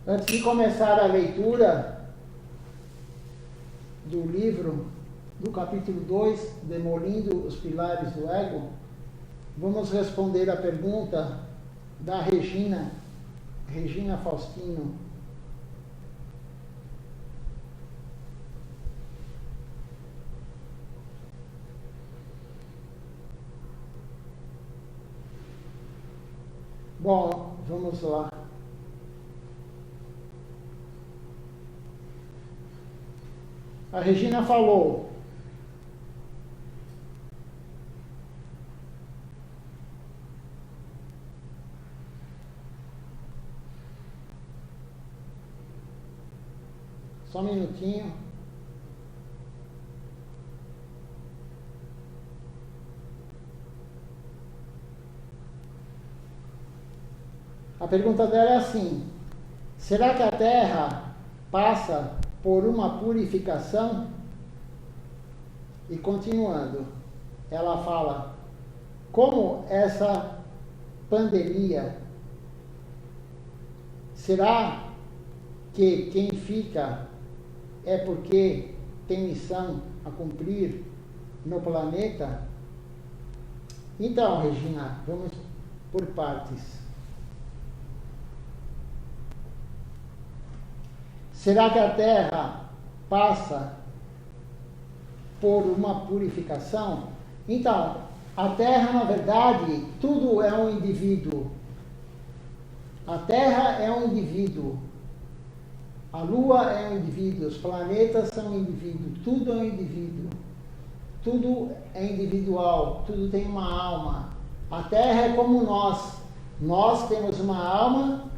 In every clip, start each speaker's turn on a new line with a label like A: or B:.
A: Antes de começar a leitura do livro, do capítulo 2, Demolindo os Pilares do Ego, vamos responder a pergunta da Regina Faustino. Bom, vamos lá. A Regina falou: só um minutinho. A pergunta dela é assim: será que a Terra passa por uma purificação? E continuando, ela fala: como essa pandemia, será que quem fica é porque tem missão a cumprir no planeta? Então, Regina, vamos por partes. Será que a Terra passa por uma purificação? Então, a Terra, na verdade, tudo é um indivíduo. A Terra é um indivíduo. A Lua é um indivíduo. Os planetas são indivíduos. Tudo é um indivíduo. Tudo é individual. Tudo tem uma alma. A Terra é como nós. Nós temos uma alma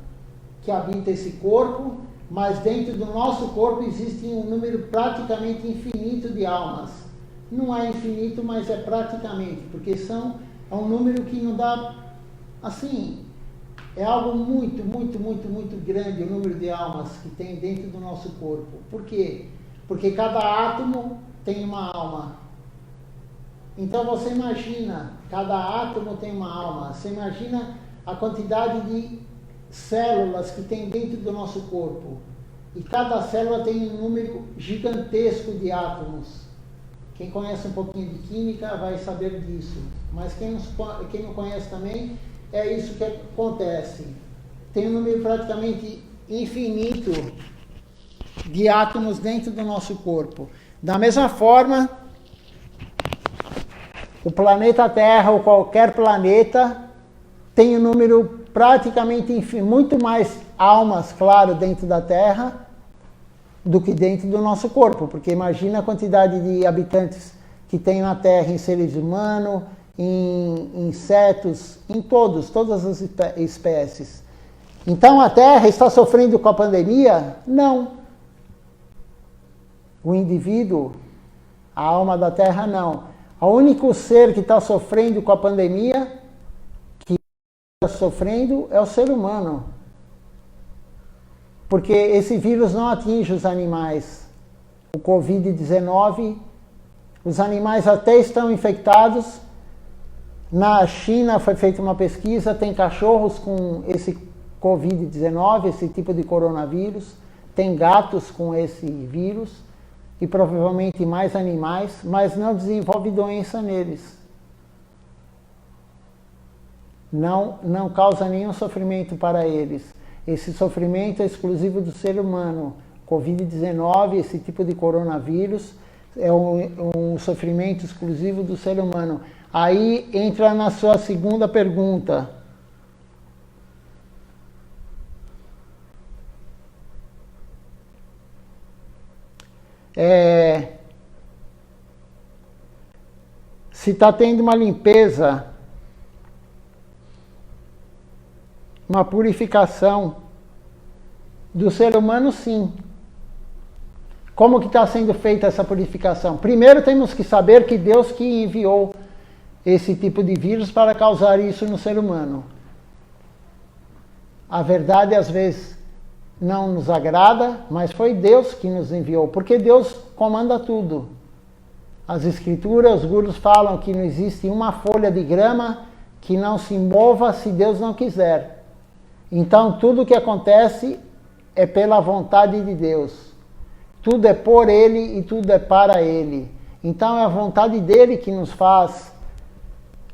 A: que habita esse corpo, mas dentro do nosso corpo existe um número praticamente infinito de almas. Não é infinito, mas é praticamente, porque é um número que não dá, assim, é algo muito, muito, muito, muito grande o número de almas que tem dentro do nosso corpo. Por quê? Porque cada átomo tem uma alma. Então você imagina, cada átomo tem uma alma. Você imagina a quantidade de células que tem dentro do nosso corpo. E cada célula tem um número gigantesco de átomos. Quem conhece um pouquinho de química vai saber disso. Mas quem não conhece também, é isso que acontece. Tem um número praticamente infinito de átomos dentro do nosso corpo. Da mesma forma, o planeta Terra ou qualquer planeta tem um número praticamente muito mais almas, claro, dentro da Terra do que dentro do nosso corpo, porque imagina a quantidade de habitantes que tem na Terra, em seres humanos, em insetos, em todas as espécies. Então a Terra está sofrendo com a pandemia? Não. O indivíduo, a alma da Terra, não. O único ser que está sofrendo com a pandemia, sofrendo, é o ser humano, porque esse vírus não atinge os animais. O Covid-19, os animais até estão infectados. Na China foi feita uma pesquisa, tem cachorros com esse Covid-19, esse tipo de coronavírus, tem gatos com esse vírus e provavelmente mais animais, mas não desenvolve doença neles. Não causa nenhum sofrimento para eles. Esse sofrimento é exclusivo do ser humano. Covid-19, esse tipo de coronavírus, é um sofrimento exclusivo do ser humano. Aí entra na sua segunda pergunta. Se está tendo uma limpeza, uma purificação do ser humano, sim. Como que está sendo feita essa purificação? Primeiro temos que saber que Deus que enviou esse tipo de vírus para causar isso no ser humano. A verdade às vezes não nos agrada, mas foi Deus que nos enviou, porque Deus comanda tudo. As escrituras, os gurus falam que não existe uma folha de grama que não se mova se Deus não quiser. Então tudo que acontece é pela vontade de Deus. Tudo é por Ele e tudo é para Ele. Então é a vontade dele que nos faz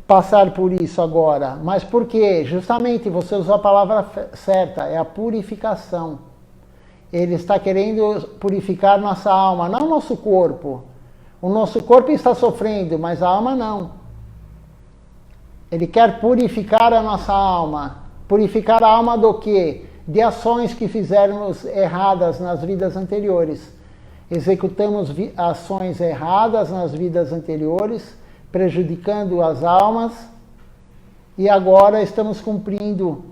A: passar por isso agora. Mas por quê? Justamente você usou a palavra certa, é a purificação. Ele está querendo purificar nossa alma, não nosso corpo. O nosso corpo está sofrendo, mas a alma não. Ele quer purificar a nossa alma. Purificar a alma do quê? De ações que fizemos erradas nas vidas anteriores. Executamos ações erradas nas vidas anteriores, prejudicando as almas, e agora estamos cumprindo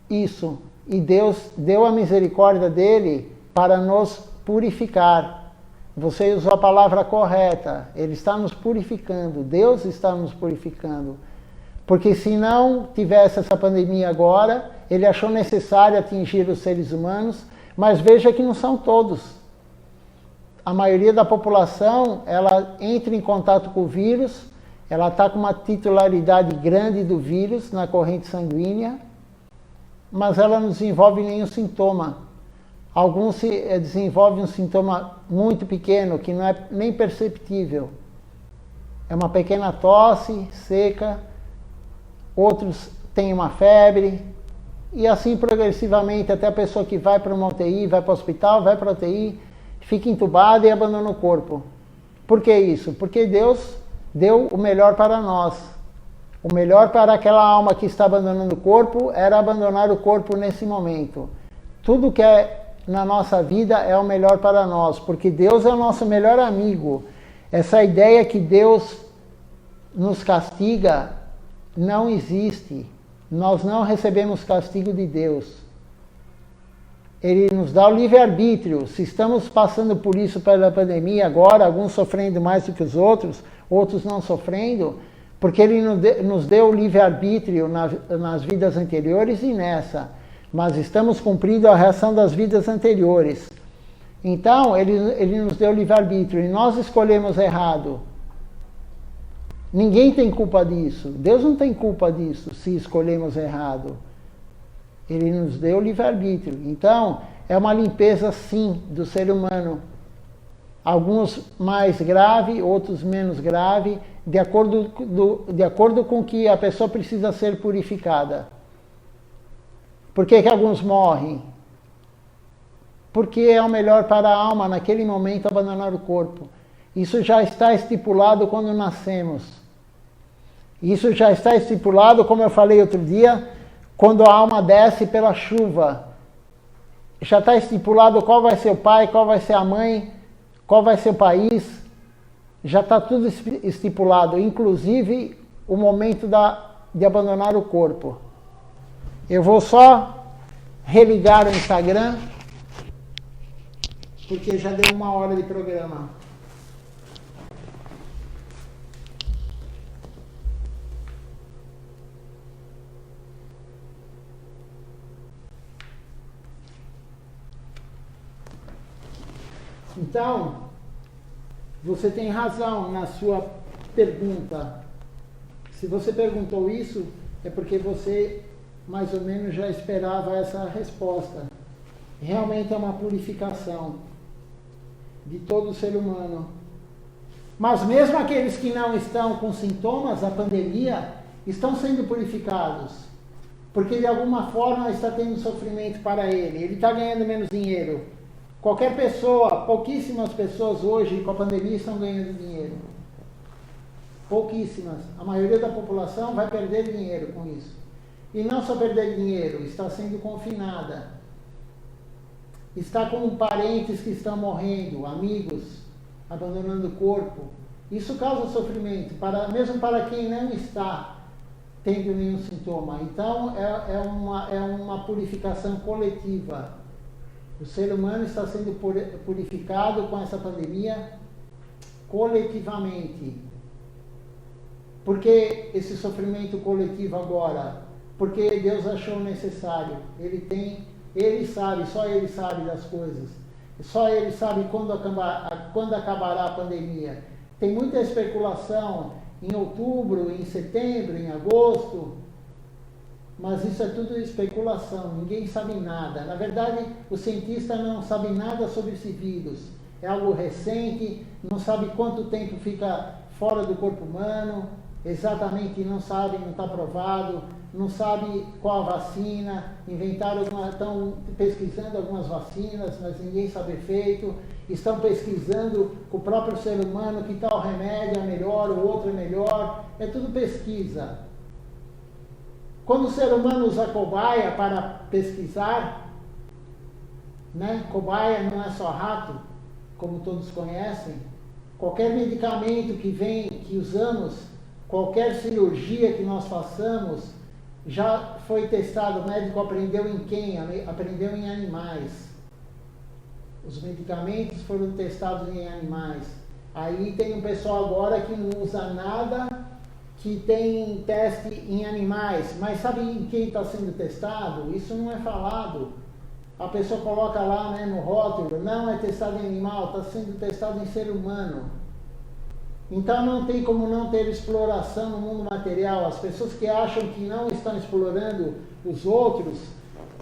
A: isso. E Deus deu a misericórdia dele para nos purificar. Você usou a palavra correta. Ele está nos purificando. Deus está nos purificando. Porque se não tivesse essa pandemia agora, ele achou necessário atingir os seres humanos, mas veja que não são todos. A maioria da população, ela entra em contato com o vírus, ela está com uma titularidade grande do vírus na corrente sanguínea, mas ela não desenvolve nenhum sintoma. Alguns desenvolvem um sintoma muito pequeno, que não é nem perceptível. É uma pequena tosse seca, outros têm uma febre, e assim progressivamente até a pessoa que vai para uma UTI, vai para o hospital, vai para a UTI, fica entubada e abandona o corpo. Por que isso? Porque Deus deu o melhor para nós. O melhor para aquela alma que está abandonando o corpo era abandonar o corpo nesse momento. Tudo que é na nossa vida é o melhor para nós, porque Deus é o nosso melhor amigo. Essa ideia que Deus nos castiga não existe. Nós não recebemos castigo de Deus. Ele nos dá o livre-arbítrio. Se estamos passando por isso pela pandemia agora, alguns sofrendo mais do que os outros não sofrendo, porque ele nos deu o livre-arbítrio nas vidas anteriores e nessa. Mas estamos cumprindo a reação das vidas anteriores. Então, ele nos deu o livre-arbítrio e nós escolhemos errado. Ninguém tem culpa disso. Deus não tem culpa disso se escolhemos errado. Ele nos deu o livre-arbítrio. Então, é uma limpeza, sim, do ser humano. Alguns mais grave, outros menos grave, de acordo com que a pessoa precisa ser purificada. Por que alguns morrem? Porque é o melhor para a alma, naquele momento, abandonar o corpo. Isso já está estipulado quando nascemos. Isso já está estipulado, como eu falei outro dia, quando a alma desce pela chuva. Já está estipulado qual vai ser o pai, qual vai ser a mãe, qual vai ser o país. Já está tudo estipulado, inclusive o momento de abandonar o corpo. Eu vou só religar o Instagram, porque já deu 1 hora de programa. Então, você tem razão na sua pergunta. Se você perguntou isso, é porque você mais ou menos já esperava essa resposta. Realmente é uma purificação de todo ser humano. Mas mesmo aqueles que não estão com sintomas da pandemia, estão sendo purificados. Porque de alguma forma está tendo sofrimento para ele está ganhando menos dinheiro. Qualquer pessoa, pouquíssimas pessoas hoje com a pandemia estão ganhando dinheiro. Pouquíssimas. A maioria da população vai perder dinheiro com isso. E não só perder dinheiro, está sendo confinada. Está com parentes que estão morrendo, amigos, abandonando o corpo. Isso causa sofrimento, mesmo para quem não está tendo nenhum sintoma. Então, é uma purificação coletiva. O ser humano está sendo purificado com essa pandemia coletivamente. Por que esse sofrimento coletivo agora? Porque Deus achou necessário. Ele sabe, só Ele sabe das coisas. Só Ele sabe quando acabará a pandemia. Tem muita especulação em outubro, em setembro, em agosto. mas isso é tudo especulação, ninguém sabe nada. Na verdade, o cientista não sabe nada sobre esse vírus. É algo recente, não sabe quanto tempo fica fora do corpo humano, exatamente não sabe, não está provado, não sabe qual a vacina, estão pesquisando algumas vacinas, mas ninguém sabe o efeito, estão pesquisando com o próprio ser humano que tal remédio é melhor, o outro é melhor, é tudo pesquisa. Quando o ser humano usa cobaia para pesquisar, né? Cobaia não é só rato, como todos conhecem, qualquer medicamento que usamos, qualquer cirurgia que nós façamos, já foi testado. O médico aprendeu em quem? Aprendeu em animais. Os medicamentos foram testados em animais. Aí tem um pessoal agora que não usa nada que tem teste em animais, mas sabe em quem está sendo testado? Isso não é falado. A pessoa coloca lá, né, no rótulo, não é testado em animal, está sendo testado em ser humano. Então não tem como não ter exploração no mundo material. As pessoas que acham que não estão explorando os outros,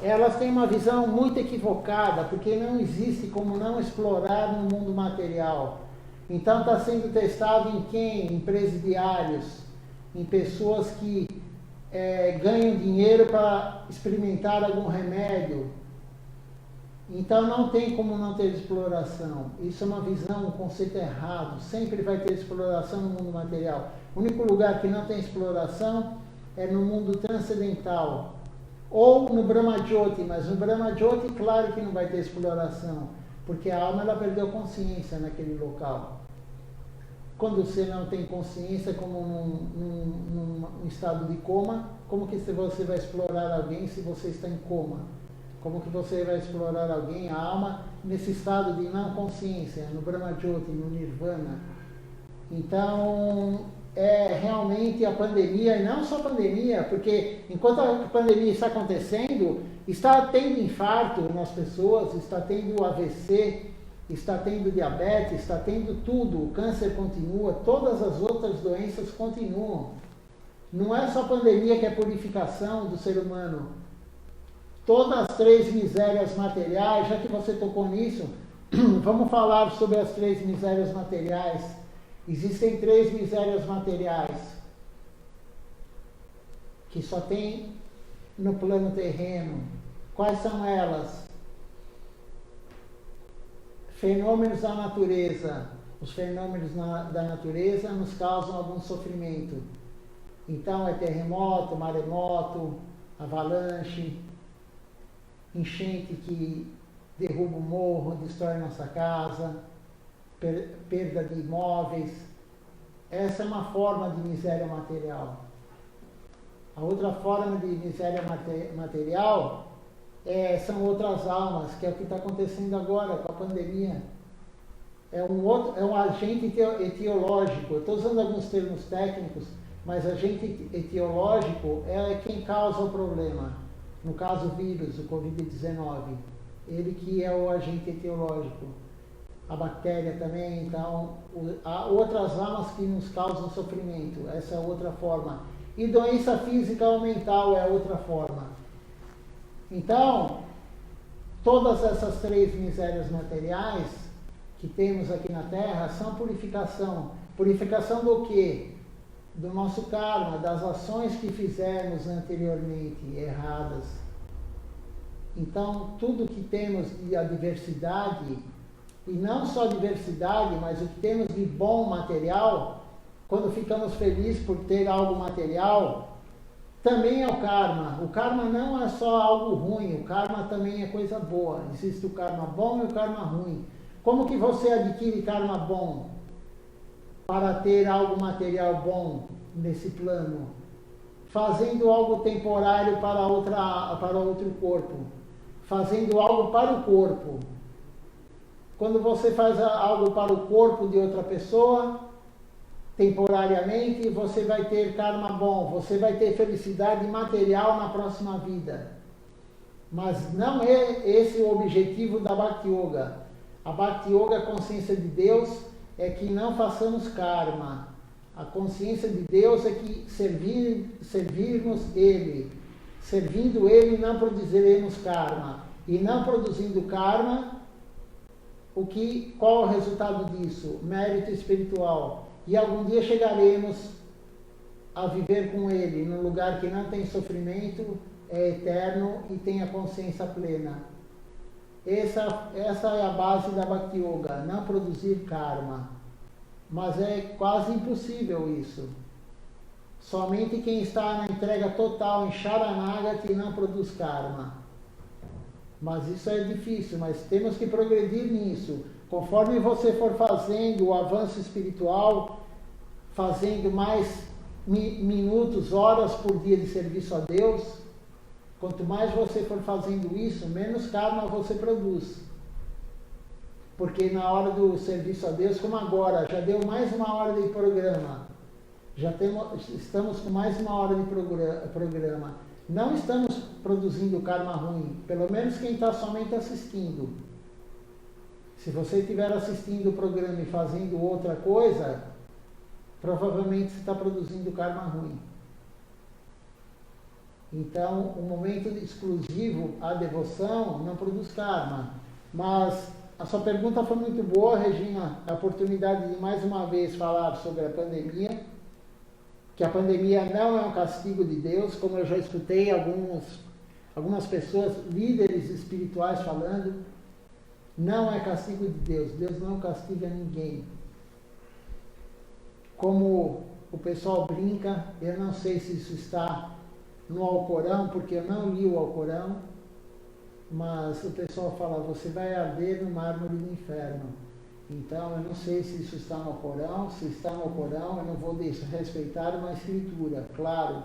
A: elas têm uma visão muito equivocada, porque não existe como não explorar no mundo material. Então está sendo testado em quem? Em presidiários, em pessoas que ganham dinheiro para experimentar algum remédio. Então não tem como não ter exploração. Isso é uma visão, um conceito errado. Sempre vai ter exploração no mundo material. O único lugar que não tem exploração é no mundo transcendental. Ou no Brahma-Jyoti, mas no Brahma-Jyoti, claro que não vai ter exploração, porque a alma ela perdeu consciência naquele local. Quando você não tem consciência, como num estado de coma, como que você vai explorar alguém se você está em coma? Como que você vai explorar alguém, a alma, nesse estado de não consciência, no Brahma-Jyoti, no Nirvana? Então, realmente a pandemia, e não só a pandemia, porque enquanto a pandemia está acontecendo, está tendo infarto nas pessoas, está tendo AVC, está tendo diabetes, está tendo tudo, o câncer continua, todas as outras doenças continuam. Não é só a pandemia que é purificação do ser humano. Todas as três misérias materiais, já que você tocou nisso, vamos falar sobre as três misérias materiais. Existem três misérias materiais que só tem no plano terreno. Quais são elas? Fenômenos da natureza. Os fenômenos da natureza nos causam algum sofrimento. Então é terremoto, maremoto, avalanche, enchente que derruba o morro, destrói nossa casa, perda de imóveis. Essa é uma forma de miséria material. A outra forma de miséria material são outras almas, que é o que está acontecendo agora com a pandemia. É um agente etiológico. Eu estou usando alguns termos técnicos, mas agente etiológico é quem causa o problema. No caso, o vírus, o Covid-19. Ele que é o agente etiológico. A bactéria também, então, há outras almas que nos causam sofrimento. Essa é outra forma. E doença física ou mental é outra forma. Então, todas essas três misérias materiais que temos aqui na Terra são purificação. Purificação do quê? Do nosso karma, das ações que fizemos anteriormente erradas. Então, tudo que temos de adversidade, e não só diversidade, mas o que temos de bom material, quando ficamos felizes por ter algo material, também é o karma. O karma não é só algo ruim, o karma também é coisa boa. Existe o karma bom e o karma ruim. Como que você adquire karma bom para ter algo material bom nesse plano? Fazendo algo temporário para outro corpo. Fazendo algo para o corpo. Quando você faz algo para o corpo de outra pessoa, temporariamente, você vai ter karma bom, você vai ter felicidade material na próxima vida. Mas não é esse o objetivo da Bhakti Yoga. A Bhakti Yoga, a consciência de Deus, é que não façamos karma. A consciência de Deus é que servirmos Ele. Servindo Ele não produziremos karma. E não produzindo karma, qual é o resultado disso? Mérito espiritual. E algum dia chegaremos a viver com Ele, num lugar que não tem sofrimento, é eterno e tem a consciência plena. Essa é a base da Bhakti Yoga, não produzir karma. Mas é quase impossível isso. Somente quem está na entrega total em Sharanagati não produz karma. Mas isso é difícil, mas temos que progredir nisso. Conforme você for fazendo o avanço espiritual, fazendo mais minutos, horas por dia de serviço a Deus, quanto mais você for fazendo isso, menos karma você produz. Porque na hora do serviço a Deus, como agora, já deu mais uma hora de programa, estamos com mais uma hora de programa. Não estamos produzindo karma ruim, pelo menos quem está somente assistindo. Se você estiver assistindo o programa e fazendo outra coisa, provavelmente você está produzindo karma ruim. Então, o momento exclusivo à devoção não produz karma. Mas a sua pergunta foi muito boa, Regina. A oportunidade de mais uma vez falar sobre a pandemia. Que a pandemia não é um castigo de Deus, como eu já escutei algumas pessoas, líderes espirituais falando. Não é castigo de Deus. Deus não castiga ninguém. Como o pessoal brinca, eu não sei se isso está no Alcorão, porque eu não li o Alcorão, mas o pessoal fala, você vai arder no mármore do inferno. Então, eu não sei se isso está no Alcorão. Se está no Alcorão, eu não vou desrespeitar uma escritura. Claro,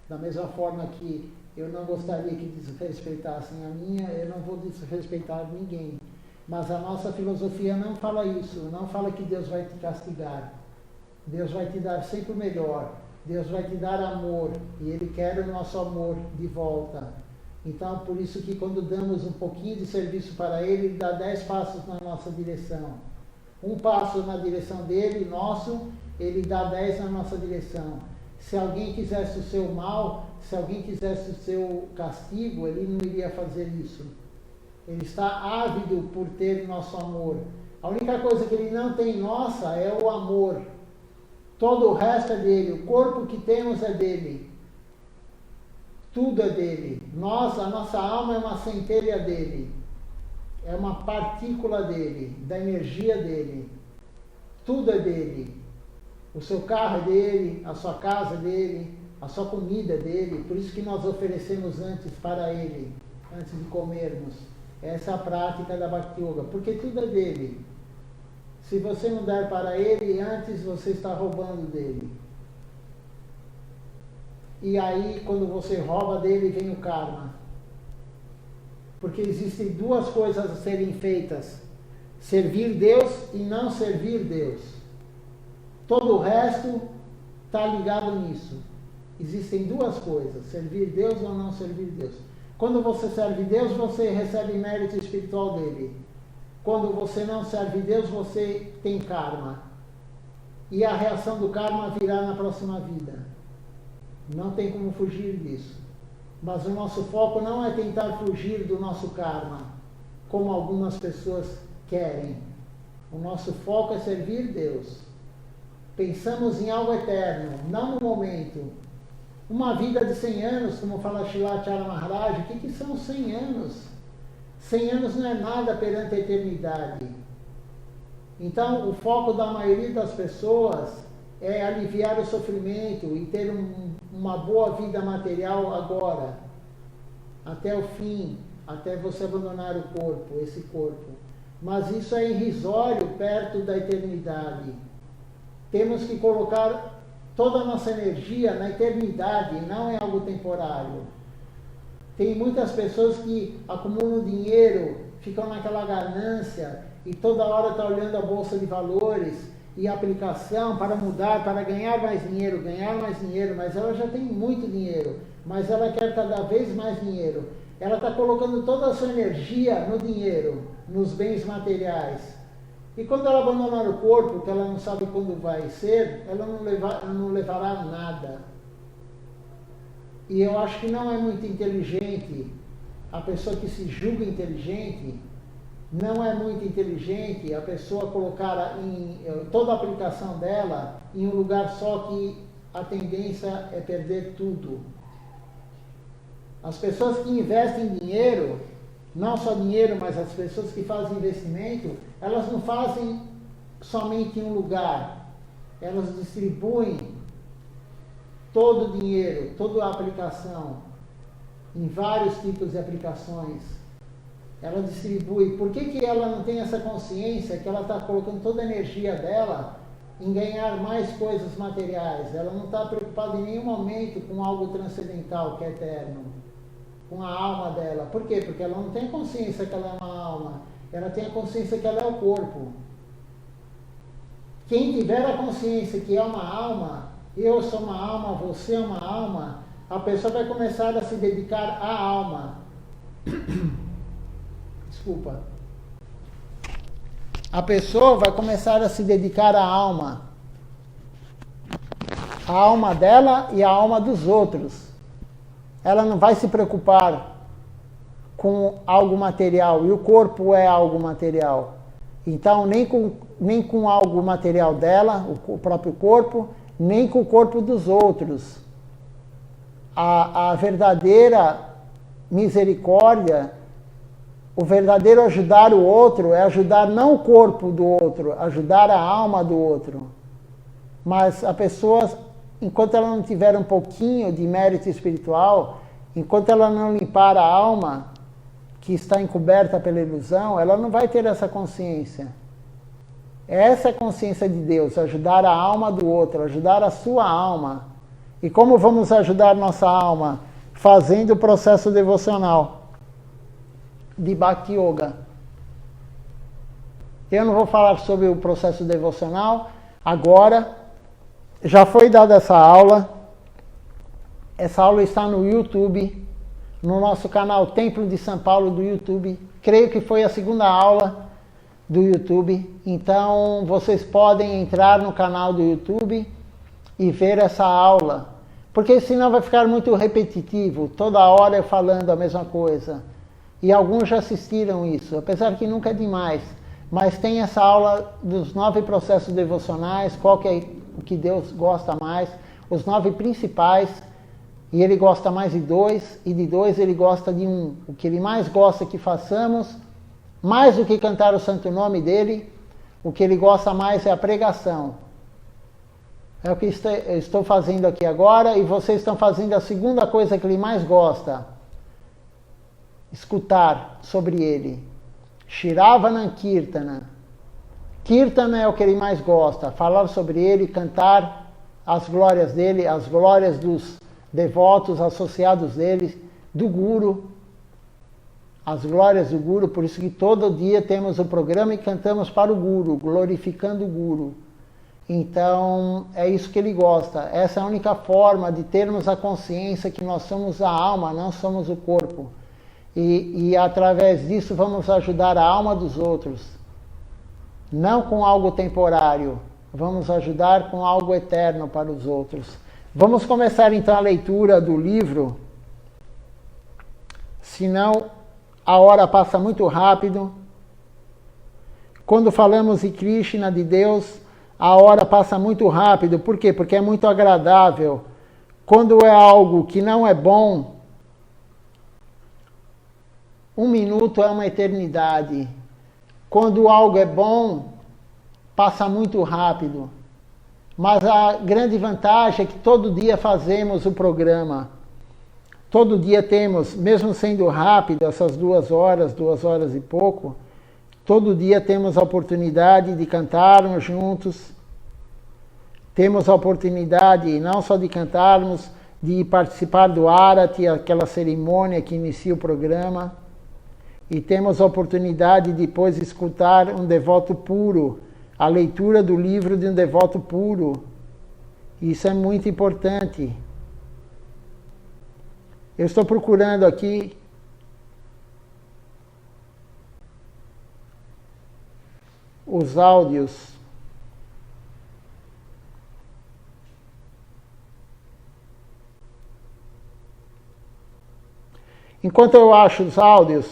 A: da mesma forma que eu não gostaria que desrespeitassem a minha, eu não vou desrespeitar ninguém. Mas a nossa filosofia não fala isso, não fala que Deus vai te castigar. Deus vai te dar sempre o melhor. Deus vai te dar amor, e Ele quer o nosso amor de volta. Então, por isso que quando damos um pouquinho de serviço para Ele dá 10 passos na nossa direção. Um passo na direção dele, nosso, Ele dá 10 na nossa direção. Se alguém quisesse o seu mal, se alguém quisesse o seu castigo, Ele não iria fazer isso. Ele está ávido por ter nosso amor. A única coisa que Ele não tem nossa é o amor. Todo o resto é dele, o corpo que temos é dele. Tudo é dele. A nossa alma é uma centelha dele. É uma partícula dele, da energia dele. Tudo é dele. O seu carro é dele, a sua casa é dele, a sua comida é dele. Por isso que nós oferecemos antes para ele, antes de comermos. Essa é a prática da Bhakti Yoga, porque tudo é dele. Se você não der para ele, antes você está roubando dele. E aí, quando você rouba dele, vem o karma. Porque existem duas coisas a serem feitas: servir Deus e não servir Deus. Todo o resto está ligado nisso. Existem duas coisas: servir Deus ou não servir Deus. Quando você serve Deus, você recebe mérito espiritual dele. Quando você não serve Deus, você tem karma. E a reação do karma virá na próxima vida. Não tem como fugir disso. Mas o nosso foco não é tentar fugir do nosso karma, como algumas pessoas querem. O nosso foco é servir Deus. Pensamos em algo eterno, não no momento. Uma vida de 100 anos, como fala Srilacharya Maharaj, o que são 100 anos? 100 anos não é nada perante a eternidade. Então, o foco da maioria das pessoas é aliviar o sofrimento e ter uma boa vida material agora, até o fim, até você abandonar o corpo, esse corpo. Mas isso é irrisório perto da eternidade. Temos que colocar toda a nossa energia na eternidade, não em algo temporário. Tem muitas pessoas que acumulam dinheiro, ficam naquela ganância e toda hora está olhando a bolsa de valores e a aplicação para mudar, para ganhar mais dinheiro, mas ela já tem muito dinheiro, mas ela quer cada vez mais dinheiro. Ela está colocando toda a sua energia no dinheiro, nos bens materiais. E quando ela abandonar o corpo, que ela não sabe quando vai ser, ela não levará nada. E eu acho que não é muito inteligente, a pessoa que se julga inteligente, não é muito inteligente a pessoa colocar toda a aplicação dela em um lugar só, que a tendência é perder tudo. As pessoas que investem dinheiro, não só dinheiro, mas as pessoas que fazem investimento, elas não fazem somente em um lugar, elas distribuem todo o dinheiro, toda a aplicação, em vários tipos de aplicações. Ela distribui. Por que ela não tem essa consciência que ela está colocando toda a energia dela em ganhar mais coisas materiais? Ela não está preocupada em nenhum momento com algo transcendental, que é eterno, com a alma dela. Por quê? Porque ela não tem consciência que ela é uma alma. Ela tem a consciência que ela é o corpo. Quem tiver a consciência que é uma alma, eu sou uma alma, você é uma alma, a pessoa vai começar a se dedicar à alma. Desculpa. A pessoa vai começar a se dedicar à alma. A alma dela e a alma dos outros. Ela não vai se preocupar com algo material. E o corpo é algo material. Então, nem com algo material dela, o próprio corpo, nem com o corpo dos outros. A verdadeira misericórdia, o verdadeiro ajudar o outro, é ajudar não o corpo do outro, ajudar a alma do outro. Mas a pessoa, enquanto ela não tiver um pouquinho de mérito espiritual, enquanto ela não limpar a alma, que está encoberta pela ilusão, ela não vai ter essa consciência. Essa é a consciência de Deus, ajudar a alma do outro, ajudar a sua alma. E como vamos ajudar nossa alma? Fazendo o processo devocional de Bhakti Yoga. Eu não vou falar sobre o processo devocional agora. Já foi dada essa aula. Essa aula está no YouTube, no nosso canal Templo de São Paulo do YouTube. Creio que foi a segunda aula do YouTube. Então, vocês podem entrar no canal do YouTube e ver essa aula. Porque senão vai ficar muito repetitivo, toda hora eu falando a mesma coisa. E alguns já assistiram isso, apesar que nunca é demais. Mas tem essa aula dos 9 processos devocionais, qual que é o que Deus gosta mais, os 9 principais. E ele gosta mais de 2, e de 2 ele gosta de 1. O que ele mais gosta que façamos, mais do que cantar o santo nome dele, o que ele gosta mais é a pregação. É o que eu estou fazendo aqui agora, e vocês estão fazendo a segunda coisa que ele mais gosta. Escutar sobre ele. Shiravanam Kirtana. Kirtana é o que ele mais gosta. Falar sobre ele, cantar as glórias dele, as glórias dos devotos associados dele, do Guru, as glórias do Guru. Por isso que todo dia temos o programa e cantamos para o Guru, glorificando o Guru. Então, é isso que ele gosta. Essa é a única forma de termos a consciência que nós somos a alma, não somos o corpo. E através disso vamos ajudar a alma dos outros. Não com algo temporário, vamos ajudar com algo eterno para os outros. Vamos começar então a leitura do livro, senão a hora passa muito rápido. Quando falamos de Krishna, de Deus, a hora passa muito rápido. Por quê? Porque é muito agradável. Quando é algo que não é bom, 1 minuto é uma eternidade. Quando algo é bom, passa muito rápido. Mas a grande vantagem é que todo dia fazemos o programa. Todo dia temos, mesmo sendo rápido, essas 2 horas e pouco, todo dia temos a oportunidade de cantarmos juntos. Temos a oportunidade não só de cantarmos, de participar do Arati, aquela cerimônia que inicia o programa. E temos a oportunidade de depois escutar um devoto puro, a leitura do livro de um devoto puro. Isso é muito importante. Eu estou procurando aqui os áudios. Enquanto eu acho os áudios,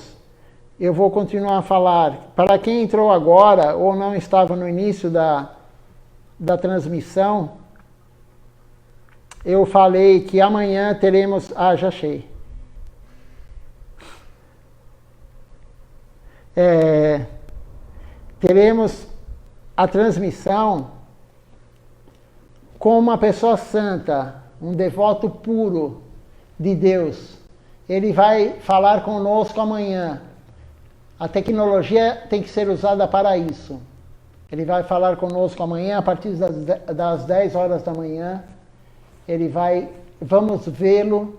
A: eu vou continuar a falar. Para quem entrou agora ou não estava no início da transmissão, eu falei que amanhã teremos... Ah, já achei. Teremos a transmissão com uma pessoa santa, um devoto puro de Deus. Ele vai falar conosco amanhã. A tecnologia tem que ser usada para isso. Ele vai falar conosco amanhã a partir das 10 horas da manhã. Vamos vê-lo,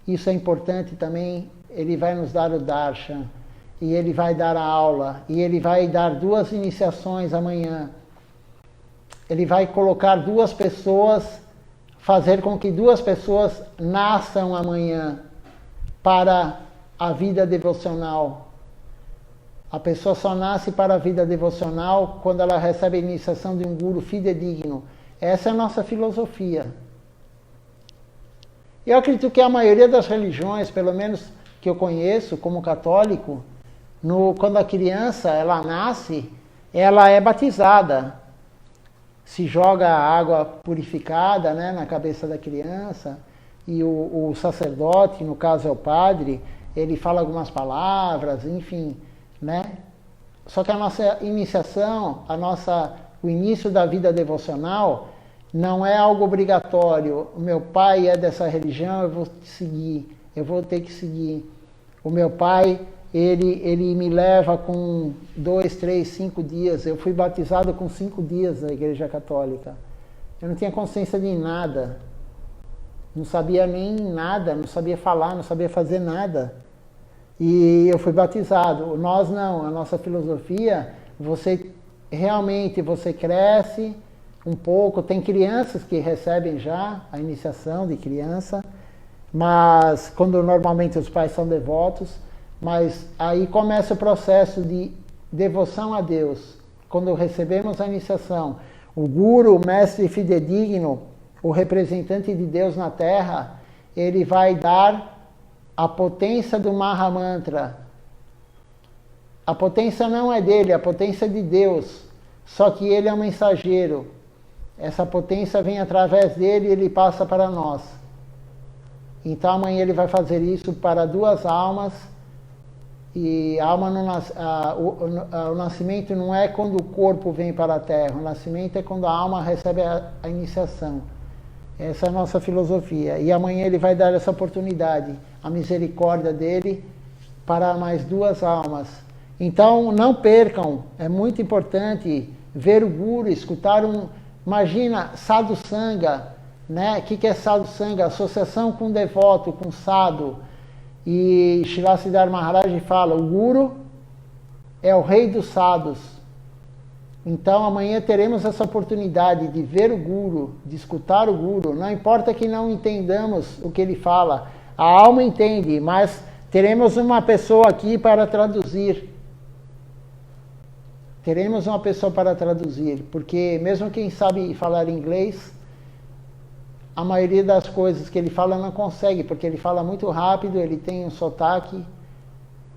A: isso é importante também. Ele vai nos dar o darshan, e ele vai dar a aula, e ele vai dar 2 iniciações amanhã. Ele vai colocar 2 pessoas, fazer com que 2 pessoas nasçam amanhã para a vida devocional. A pessoa só nasce para a vida devocional quando ela recebe a iniciação de um guru fidedigno. Essa é a nossa filosofia. Eu acredito que a maioria das religiões, pelo menos que eu conheço como católico, quando a criança ela nasce, ela é batizada. Se joga água purificada, né, na cabeça da criança, e o sacerdote, no caso é o padre, ele fala algumas palavras, enfim, né? Só que a nossa iniciação, o início da vida devocional, não é algo obrigatório. O meu pai é dessa religião, eu vou ter que seguir. O meu pai, ele me leva com 2, 3, 5 dias. Eu fui batizado com 5 dias na Igreja Católica. Eu não tinha consciência de nada. Não sabia nem nada, não sabia falar, não sabia fazer nada. E eu fui batizado. Nós não, a nossa filosofia, você cresce um pouco. Tem crianças que recebem já a iniciação de criança, mas quando normalmente os pais são devotos, mas aí começa o processo de devoção a Deus. Quando recebemos a iniciação, o guru, o mestre fidedigno, o representante de Deus na Terra, ele vai dar a potência do Maha Mantra. A potência não é dele, a potência é de Deus. Só que ele é um mensageiro. Essa potência vem através dele e ele passa para nós. Então amanhã ele vai fazer isso para 2 almas. E a alma o nascimento não é quando o corpo vem para a Terra. O nascimento é quando a alma recebe a iniciação. Essa é a nossa filosofia. E amanhã ele vai dar essa oportunidade, a misericórdia dele, para mais 2 almas. Então, não percam. É muito importante ver o guru, escutar Imagina, sadhu sangha, né? O que é sadhu sangha? Associação com devoto, com sadhu. E Srila Siddhar Maharaj fala, o guru é o rei dos sadhus. Então amanhã teremos essa oportunidade de ver o guru, de escutar o guru. Não importa que não entendamos o que ele fala, a alma entende, mas teremos uma pessoa aqui para traduzir. Teremos uma pessoa para traduzir, porque mesmo quem sabe falar inglês, a maioria das coisas que ele fala não consegue, porque ele fala muito rápido, ele tem um sotaque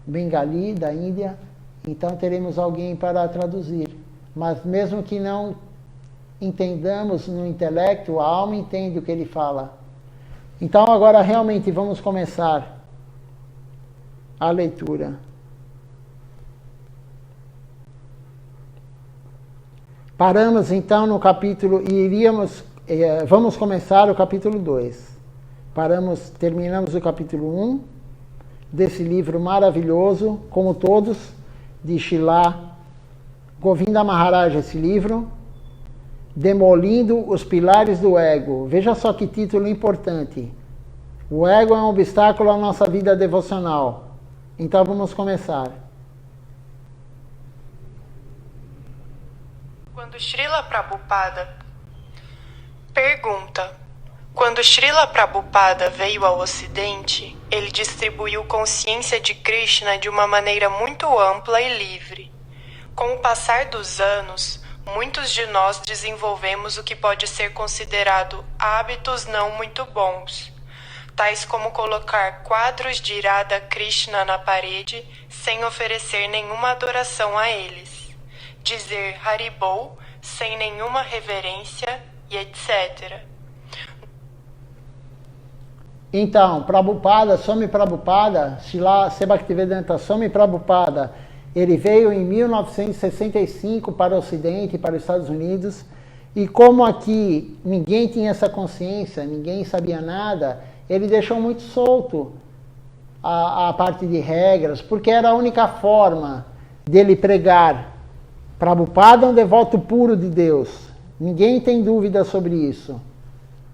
A: bengali da Índia, então teremos alguém para traduzir. Mas mesmo que não entendamos no intelecto, a alma entende o que ele fala. Então agora realmente vamos começar a leitura. Paramos então no capítulo e vamos começar o capítulo 2. Terminamos o capítulo 1 desse livro maravilhoso, como todos, de Srila Govinda Maharaj, esse livro, Demolindo os Pilares do Ego. Veja só que título importante. O ego é um obstáculo à nossa vida devocional. Então vamos começar.
B: Quando Srila Prabhupada pergunta: quando Srila Prabhupada veio ao Ocidente, ele distribuiu consciência de Krishna de uma maneira muito ampla e livre. Com o passar dos anos, muitos de nós desenvolvemos o que pode ser considerado hábitos não muito bons. tais como colocar quadros de Radha Krishna na parede sem oferecer nenhuma adoração a eles, dizer Haribol sem nenhuma reverência e etc.
A: Então, Prabhupada, Swami Prabhupada, Srila Bhaktivedanta Swami Prabhupada, ele veio em 1965 para o Ocidente, para os Estados Unidos, e como aqui ninguém tinha essa consciência, ninguém sabia nada, ele deixou muito solto a parte de regras, porque era a única forma dele pregar. Prabhupada é um devoto puro de Deus, ninguém tem dúvida sobre isso.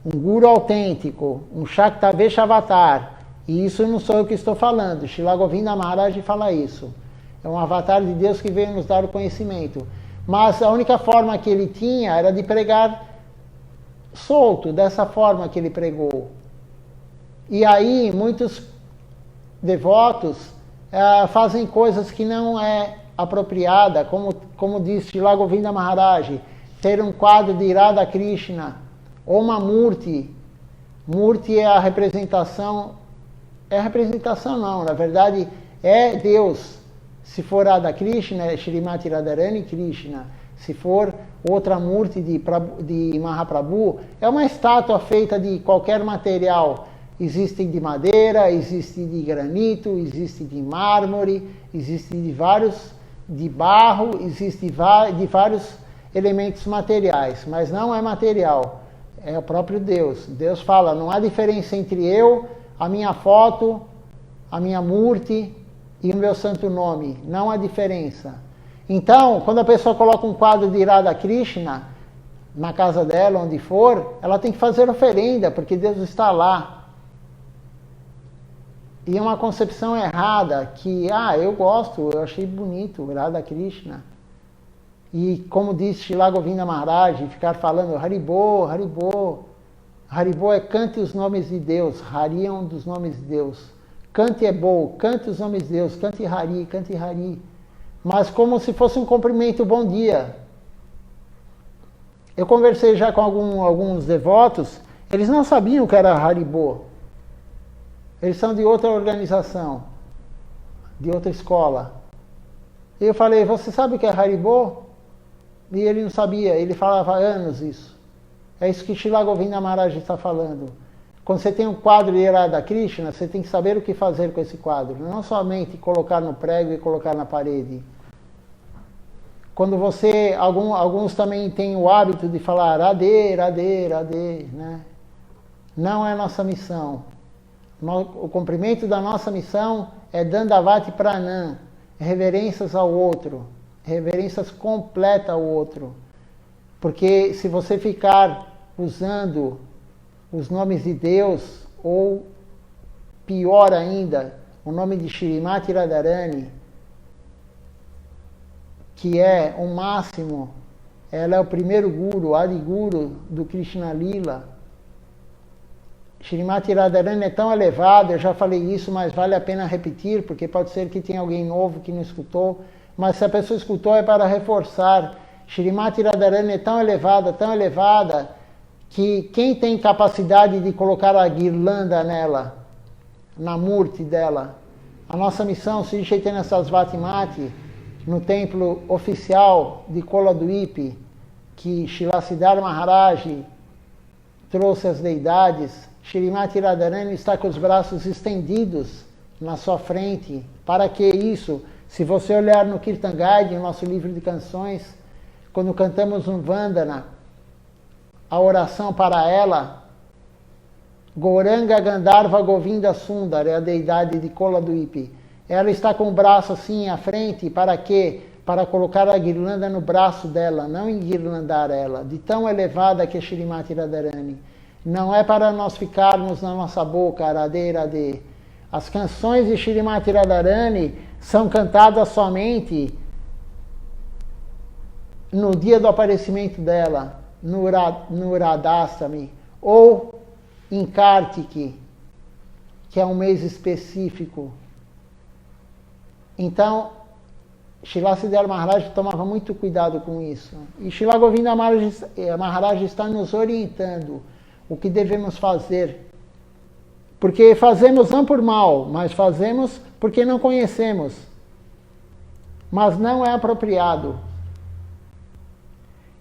A: Um guru autêntico, um Shaktavesha avatar, e isso não sou eu que estou falando, Srila Govinda Maharaj fala isso. É um avatar de Deus que veio nos dar o conhecimento. Mas a única forma que ele tinha era de pregar solto, dessa forma que ele pregou. E aí muitos devotos fazem coisas que não é apropriada, como disse Srila Govinda Maharaj, ter um quadro de Radha Krishna, ou uma Murti. Murti é a representação não, na verdade é Deus. Se for Radha Krishna, é Shrimati Radharani Krishna. Se for outra Murti de Mahaprabhu, é uma estátua feita de qualquer material. Existe de madeira, existe de granito, existe de mármore, existe de barro, existe de vários elementos materiais, mas não é material, é o próprio Deus. Deus fala, não há diferença entre eu, a minha foto, a minha Murti e o meu santo nome, não há diferença. Então, quando a pessoa coloca um quadro de Radha Krishna na casa dela, onde for, ela tem que fazer oferenda, porque Deus está lá. E é uma concepção errada, que, eu gosto, eu achei bonito, Radha Krishna. E como disse Srila Govinda Maharaj, ficar falando Haribol, Haribol. Haribol é cante os nomes de Deus, Hari é um dos nomes de Deus. Cante é bom, cante os nomes de Deus, cante Hari, cante Hari. Mas como se fosse um cumprimento, bom dia. Eu conversei já com alguns devotos, eles não sabiam o que era Haribol. Eles são de outra organização, de outra escola. E eu falei, você sabe o que é Haribol? E ele não sabia, ele falava há anos isso. É isso que Srila Govinda Maharaj está falando. Quando você tem um quadro de Radha Krishna, você tem que saber o que fazer com esse quadro. Não somente colocar no prego e colocar na parede. Quando você, alguns também têm o hábito de falar Radhe, Radhe, Radhe, né? Não é nossa missão. O cumprimento da nossa missão é Dandavati Pranam, reverências ao outro, reverências completas ao outro. Porque se você ficar usando os nomes de Deus, ou pior ainda, o nome de Shrimati Radharani, que é o máximo, ela é o primeiro guru, Adi Guru do Krishna Lila. Shrimati Radharani é tão elevado, eu já falei isso, mas vale a pena repetir, porque pode ser que tenha alguém novo que não escutou, mas se a pessoa escutou é para reforçar. Shrimati Radharani é tão elevada, que quem tem capacidade de colocar a guirlanda nela, na Murti dela, a nossa missão, Sri Chaitanya Sarasvati Mati, no templo oficial de Koladwipi, que Srila Siddhar Maharaj trouxe as deidades, Shrimati Radharani está com os braços estendidos na sua frente. Para que isso? Se você olhar no Kirtan Guide, no nosso livro de canções, quando cantamos um Vandana, a oração para ela, Gauranga Gandharva Govinda Sundar, é a deidade de Koladwipi. Ela está com o braço assim à frente, para quê? Para colocar a guirlanda no braço dela, não enguirlandar ela, de tão elevada que é Shrimati Radharani. Não é para nós ficarmos na nossa boca, Radhe, Radhe. As canções de Shrimati Radharani são cantadas somente no dia do aparecimento dela, no Radhastami, ou em Kartiki, que é um mês específico. Então, Srila Siddhar Maharaj tomava muito cuidado com isso. E Srila Govinda Maharaj está nos orientando o que devemos fazer. Porque fazemos não por mal, mas fazemos porque não conhecemos. Mas não é apropriado.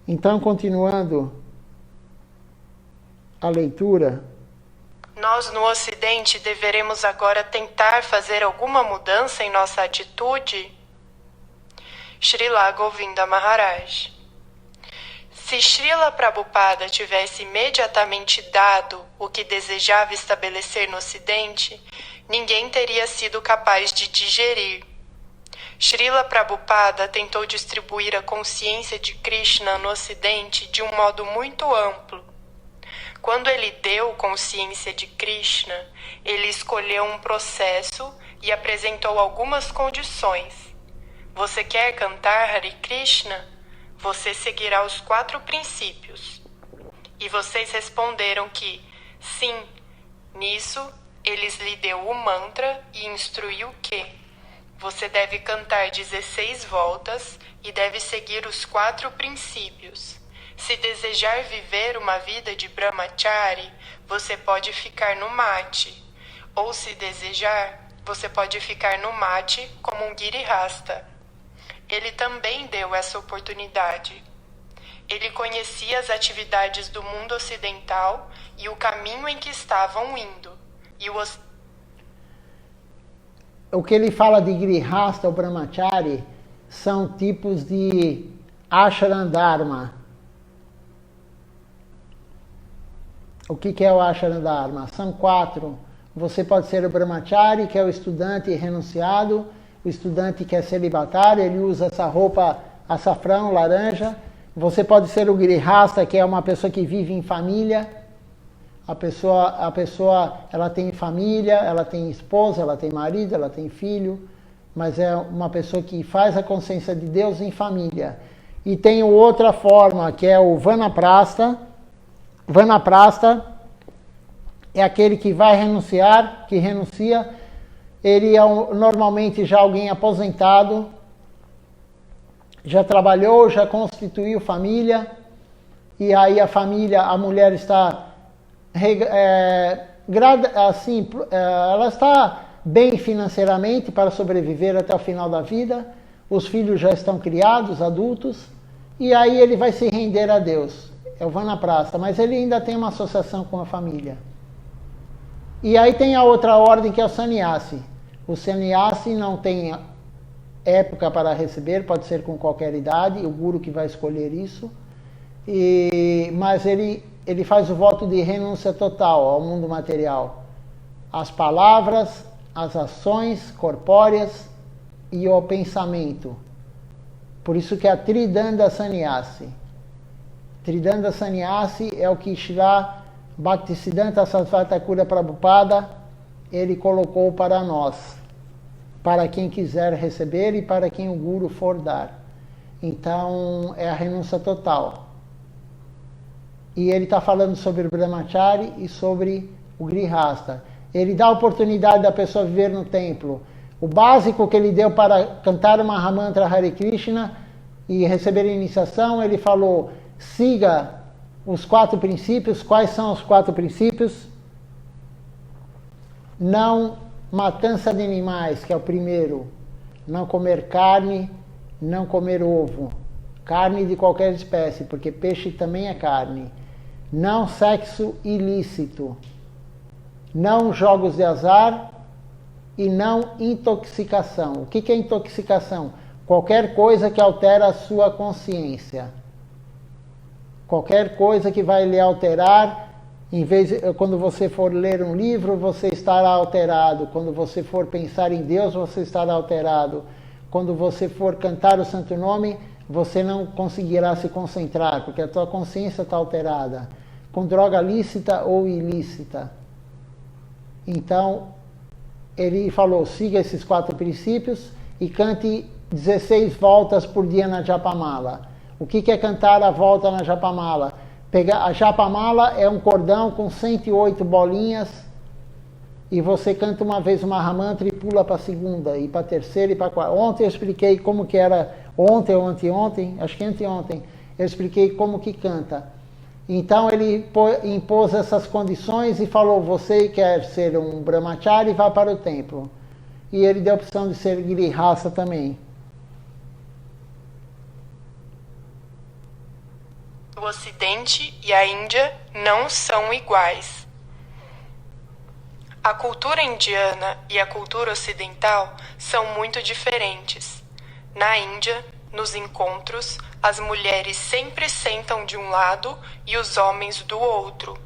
A: Então, continuando a leitura.
B: Nós no Ocidente deveremos agora tentar fazer alguma mudança em nossa atitude? Srila Govinda Maharaj. Se Srila Prabhupada tivesse imediatamente dado o que desejava estabelecer no Ocidente, ninguém teria sido capaz de digerir. Srila Prabhupada tentou distribuir a consciência de Krishna no Ocidente de um modo muito amplo. Quando ele deu consciência de Krishna, ele escolheu um processo e apresentou algumas condições. Você quer cantar Hare Krishna? Você seguirá os 4 princípios. E vocês responderam que, sim. Nisso, eles lhe deu o mantra e instruiu que você deve cantar 16 voltas e deve seguir os 4 princípios. Se desejar viver uma vida de brahmachari, você pode ficar no mate. Ou se desejar, você pode ficar no mate como um girihasta. Ele também deu essa oportunidade. Ele conhecia as atividades do mundo ocidental e o caminho em que estavam indo. E
A: o que ele fala de girihasta ou brahmachari são tipos de ashram dharma. O que é o ashram dharma? São 4. Você pode ser o brahmachari, que é o estudante renunciado. O estudante que é celibatário, ele usa essa roupa açafrão, laranja. Você pode ser o girihasta, que é uma pessoa que vive em família. A pessoa ela tem família, ela tem esposa, ela tem marido, ela tem filho, mas é uma pessoa que faz a consciência de Deus em família. E tem outra forma, que é o vanaprastha. Vanaprastha é aquele que vai renunciar, que renuncia. Ele é normalmente já alguém aposentado, já trabalhou, já constituiu família, e aí a família, a mulher está ela está bem financeiramente para sobreviver até o final da vida, os filhos já estão criados, adultos, e aí ele vai se render a Deus. É o vanaprastha, mas ele ainda tem uma associação com a família. E aí tem a outra ordem, que é o sannyasi. O sannyasi não tem época para receber, pode ser com qualquer idade, o guru que vai escolher isso. Mas ele faz o voto de renúncia total ao mundo material. As palavras, as ações corpóreas e o pensamento. Por isso que é a Tridanda Sannyasi. Tridanda Sannyasi é o que Srila Bhaktisiddhanta Saraswati Thakura Prabhupada ele colocou para nós, para quem quiser receber e para quem o Guru for dar. Então é a renúncia total. E ele está falando sobre o Brahmachari e sobre o Grihasta. Ele dá a oportunidade da pessoa viver no templo. O básico que ele deu para cantar o Mahamantra Hare Krishna e receber a iniciação, ele falou: siga os 4 princípios. Quais são os 4 princípios? Não matança de animais, que é o primeiro. Não comer carne, não comer ovo. Carne de qualquer espécie, porque peixe também é carne. Não sexo ilícito. Não jogos de azar e não intoxicação. O que é intoxicação? Qualquer coisa que altera a sua consciência. Qualquer coisa que vai lhe alterar. Quando você for ler um livro, você estará alterado. Quando você for pensar em Deus, você estará alterado. Quando você for cantar o Santo Nome, você não conseguirá se concentrar, porque a tua consciência está alterada. Com droga lícita ou ilícita. Então, ele falou: siga esses 4 princípios e cante 16 voltas por dia na Japamala. O que é cantar a volta na Japamala? A Japamala é um cordão com 108 bolinhas e você canta uma vez o Mahamantra e pula para a segunda, e para a terceira e para a quarta. Ontem eu expliquei como que era, ontem ou anteontem, acho que anteontem, eu expliquei como que canta. Então ele impôs essas condições e falou: você quer ser um brahmachari, vá para o templo. E ele deu a opção de ser grihasta também.
B: O Ocidente e a Índia não são iguais. A cultura indiana e a cultura ocidental são muito diferentes. Na Índia, nos encontros, as mulheres sempre sentam de um lado e os homens do outro.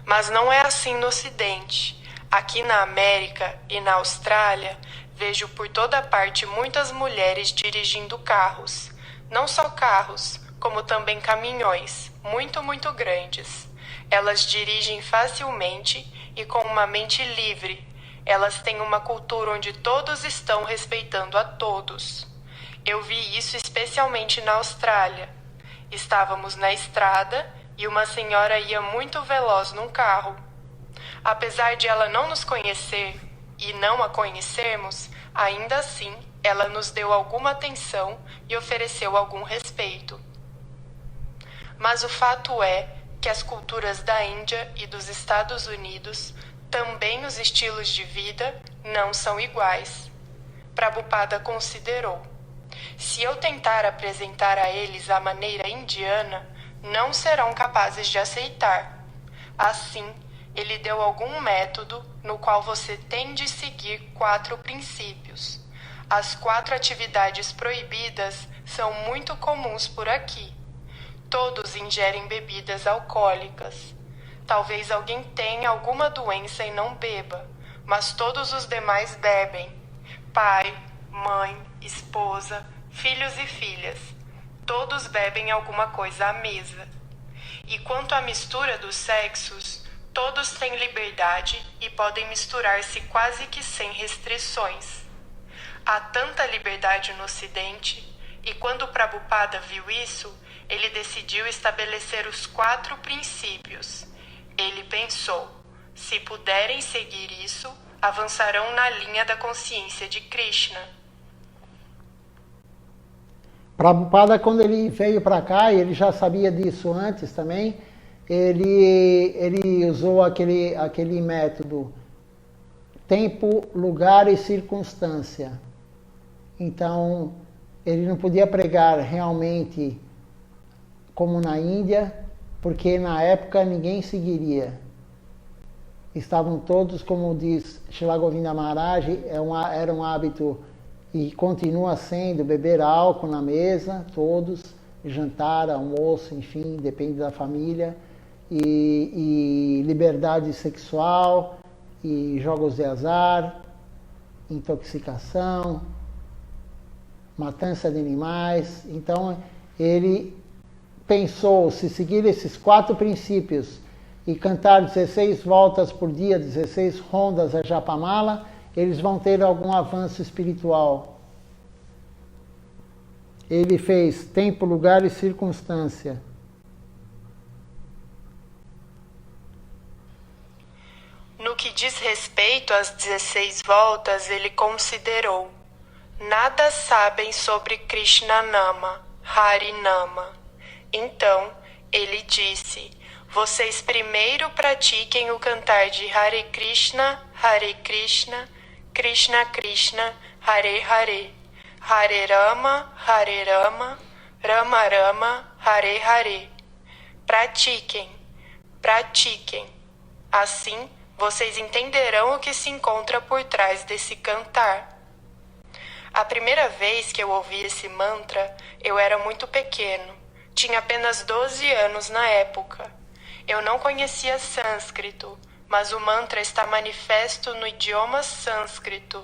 B: Mas não é assim no Ocidente. Aqui na América e na Austrália, vejo por toda parte muitas mulheres dirigindo carros. Não só carros, como também caminhões, muito grandes. Elas dirigem facilmente e com uma mente livre. Elas têm uma cultura onde todos estão respeitando a todos. Eu vi isso especialmente na Austrália. Estávamos na estrada e uma senhora ia muito veloz num carro. Apesar de ela não nos conhecer e não a conhecermos, ainda assim ela nos deu alguma atenção e ofereceu algum respeito. Mas o fato é que as culturas da Índia e dos Estados Unidos, também os estilos de vida, não são iguais. Prabhupada considerou: se eu tentar apresentar a eles a maneira indiana, não serão capazes de aceitar. Assim, ele deu algum método no qual você tem de seguir 4 princípios. As 4 atividades proibidas são muito comuns por aqui. Todos ingerem bebidas alcoólicas. Talvez alguém tenha alguma doença e não beba, mas todos os demais bebem. Pai, mãe, esposa, filhos e filhas. Todos bebem alguma coisa à mesa. E quanto à mistura dos sexos, todos têm liberdade e podem misturar-se quase que sem restrições. Há tanta liberdade no Ocidente, e quando Prabhupada viu isso, ele decidiu estabelecer os 4 princípios. Ele pensou: se puderem seguir isso, avançarão na linha da consciência de Krishna.
A: Prabhupada, quando ele veio para cá, e ele já sabia disso antes também, ele usou aquele método tempo, lugar e circunstância. Então, ele não podia pregar realmente como na Índia, porque na época ninguém seguiria. Estavam todos, como diz Srila Govinda Maharaj, era um hábito, e continua sendo, beber álcool na mesa, todos, jantar, almoço, enfim, depende da família, e liberdade sexual, e jogos de azar, intoxicação, matança de animais. Então, ele pensou, se seguir esses 4 princípios e cantar 16 voltas por dia, 16 rondas a Japamala, eles vão ter algum avanço espiritual. Ele fez tempo, lugar e circunstância.
B: No que diz respeito às 16 voltas, ele considerou: nada sabem sobre Krishna Nama, Hari Nama. Então, ele disse: vocês primeiro pratiquem o cantar de Hare Krishna, Krishna Krishna, Hare Hare, Hare Rama, Rama Rama, Hare Hare. Pratiquem. Assim, vocês entenderão o que se encontra por trás desse cantar. A primeira vez que eu ouvi esse mantra, eu era muito pequeno. Tinha apenas 12 anos na época. Eu não conhecia sânscrito, mas o mantra está manifesto no idioma sânscrito.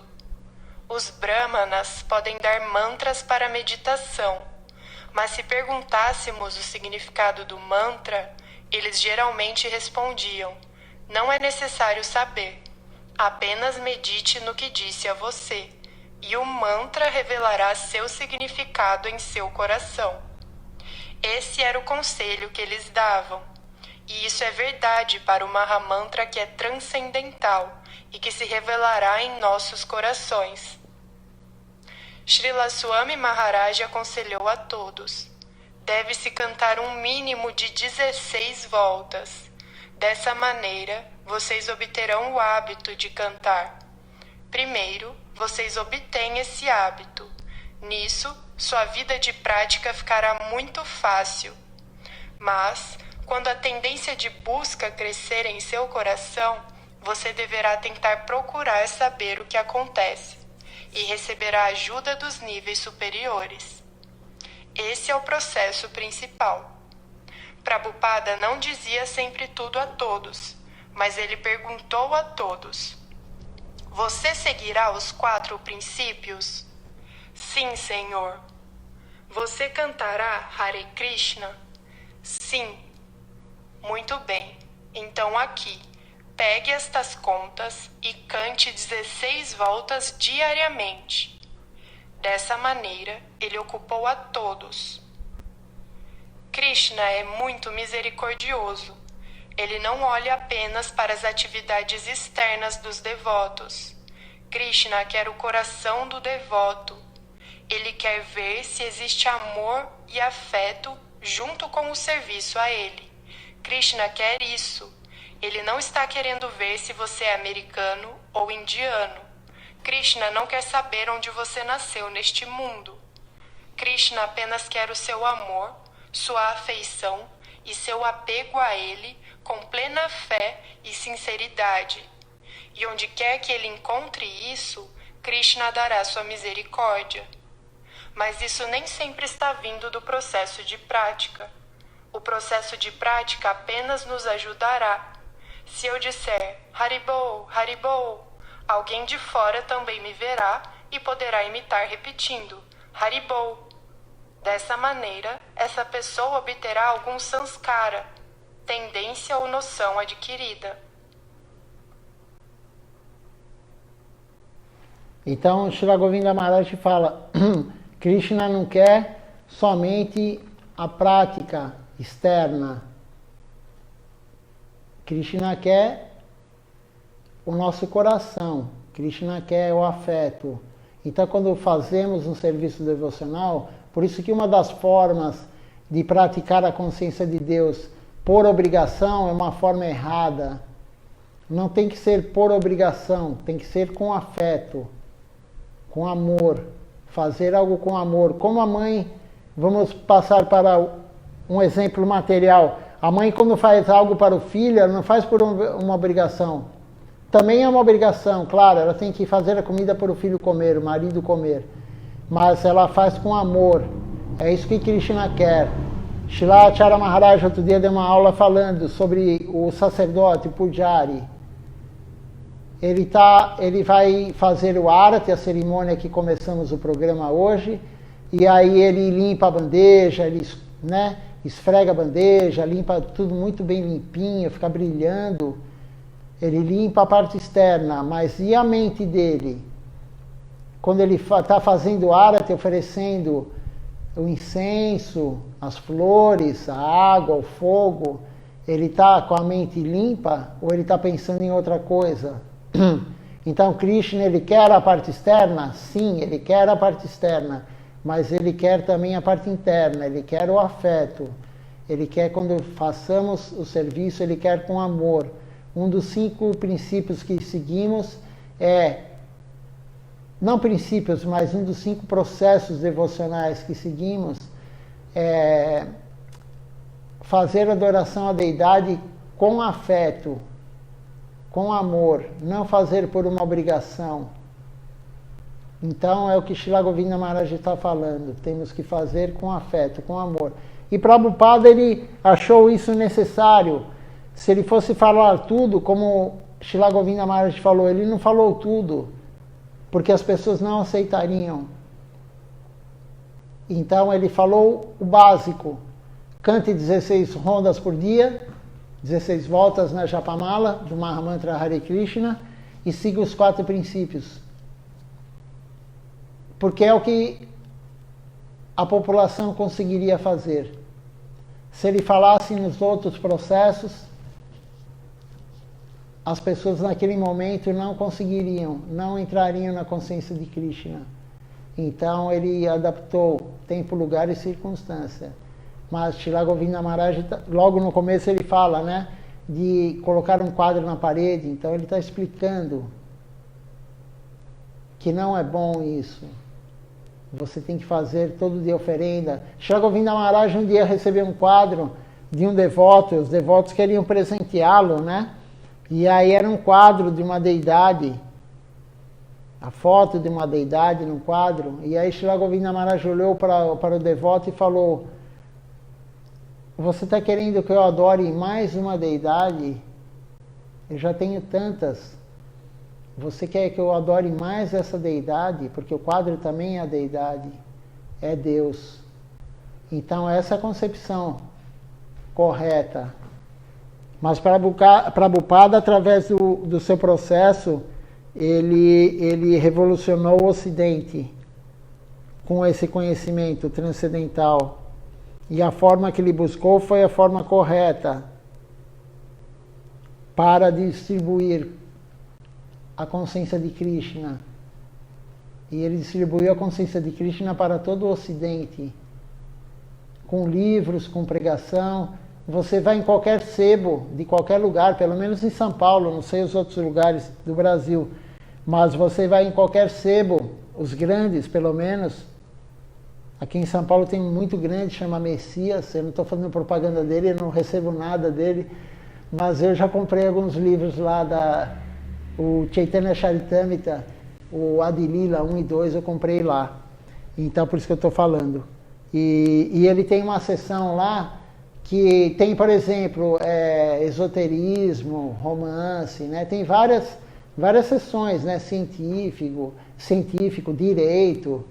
B: Os brahmanas podem dar mantras para meditação, mas se perguntássemos o significado do mantra, eles geralmente respondiam: não é necessário saber, apenas medite no que disse a você, e o mantra revelará seu significado em seu coração. Esse era o conselho que eles davam. E isso é verdade para o Mahamantra, que é transcendental e que se revelará em nossos corações. Srila Swami Maharaj aconselhou a todos: deve-se cantar um mínimo de 16 voltas. Dessa maneira, vocês obterão o hábito de cantar. Primeiro, vocês obtêm esse hábito. Nisso, sua vida de prática ficará muito fácil. Mas, quando a tendência de busca crescer em seu coração, você deverá tentar procurar saber o que acontece e receberá ajuda dos níveis superiores. Esse é o processo principal. Prabhupada não dizia sempre tudo a todos, mas ele perguntou a todos: você seguirá os 4 princípios? Sim, Senhor. Você cantará Hare Krishna? Sim. Muito bem. Então aqui, pegue estas contas e cante 16 voltas diariamente. Dessa maneira, ele ocupou a todos. Krishna é muito misericordioso. Ele não olha apenas para as atividades externas dos devotos. Krishna quer o coração do devoto. Ele quer ver se existe amor e afeto junto com o serviço a ele. Krishna quer isso. Ele não está querendo ver se você é americano ou indiano. Krishna não quer saber onde você nasceu neste mundo. Krishna apenas quer o seu amor, sua afeição e seu apego a ele com plena fé e sinceridade. E onde quer que ele encontre isso, Krishna dará sua misericórdia. Mas isso nem sempre está vindo do processo de prática. O processo de prática apenas nos ajudará. Se eu disser Haribol, Haribol, alguém de fora também me verá e poderá imitar repetindo Haribol. Dessa maneira, essa pessoa obterá algum sanskara, tendência ou noção adquirida.
A: Então, Srila Govinda Maharaj fala, Krishna não quer somente a prática externa. Krishna quer o nosso coração. Krishna quer o afeto. Então, quando fazemos um serviço devocional, por isso que uma das formas de praticar a consciência de Deus por obrigação é uma forma errada. Não tem que ser por obrigação, tem que ser com afeto, com amor. Fazer algo com amor. Como a mãe, vamos passar para um exemplo material. A mãe, quando faz algo para o filho, ela não faz por uma obrigação. Também é uma obrigação, claro, ela tem que fazer a comida para o filho comer, o marido comer. Mas ela faz com amor. É isso que Krishna quer. Srila Acharya Maharaj outro dia deu uma aula falando sobre o sacerdote, o pujari. Ele vai fazer o arati, a cerimônia que começamos o programa hoje, e aí ele limpa a bandeja, ele, esfrega a bandeja, limpa tudo muito bem limpinho, fica brilhando. Ele limpa a parte externa, mas e a mente dele? Quando ele está fazendo o arati, oferecendo o incenso, as flores, a água, o fogo, ele está com a mente limpa ou ele está pensando em outra coisa? Então Krishna, ele quer a parte externa? Sim, ele quer a parte externa, mas ele quer também a parte interna, ele quer o afeto, ele quer, quando façamos o serviço, ele quer com amor. Um dos 5 princípios que seguimos não princípios, mas um dos 5 processos devocionais que seguimos é fazer adoração à deidade com afeto, com amor, não fazer por uma obrigação. Então é o que Srila Govinda Maharaj está falando, temos que fazer com afeto, com amor. E Prabhupada, ele achou isso necessário. Se ele fosse falar tudo, como Srila Govinda Maharaj falou, ele não falou tudo, porque as pessoas não aceitariam. Então ele falou o básico, cante 16 rondas por dia, 16 voltas na Japamala, do Mahamantra Hare Krishna, e siga os 4 princípios. Porque é o que a população conseguiria fazer. Se ele falasse nos outros processos, as pessoas naquele momento não conseguiriam, não entrariam na consciência de Krishna. Então ele adaptou tempo, lugar e circunstância. Mas Srila Govinda Maharaj, logo no começo ele fala, né, de colocar um quadro na parede. Então ele está explicando que não é bom isso. Você tem que fazer todo dia oferenda. Srila Govinda Maharaj um dia recebeu um quadro de um devoto, os devotos queriam presenteá-lo, né? E aí era um quadro de uma deidade, a foto de uma deidade num quadro. E aí Srila Govinda Maharaj olhou para o devoto e falou: você está querendo que eu adore mais uma deidade? Eu já tenho tantas. Você quer que eu adore mais essa deidade? Porque o quadro também é a deidade, é Deus. Então essa é a concepção correta. Mas Prabhupada, através do seu processo, ele revolucionou o Ocidente com esse conhecimento transcendental. E a forma que ele buscou foi a forma correta para distribuir a consciência de Krishna. E ele distribuiu a consciência de Krishna para todo o Ocidente, com livros, com pregação. Você vai em qualquer sebo, de qualquer lugar, pelo menos em São Paulo, não sei os outros lugares do Brasil, mas você vai em qualquer sebo, os grandes pelo menos. Aqui em São Paulo tem um muito grande, chama Messias. Eu não estou fazendo propaganda dele, eu não recebo nada dele, mas eu já comprei alguns livros lá, o Chaitanya Charitamrita, o Adilila 1 e 2, eu comprei lá. Então, por isso que eu estou falando. E ele tem uma seção lá que tem, por exemplo, esoterismo, romance, né? Tem várias seções, né? Científico, direito,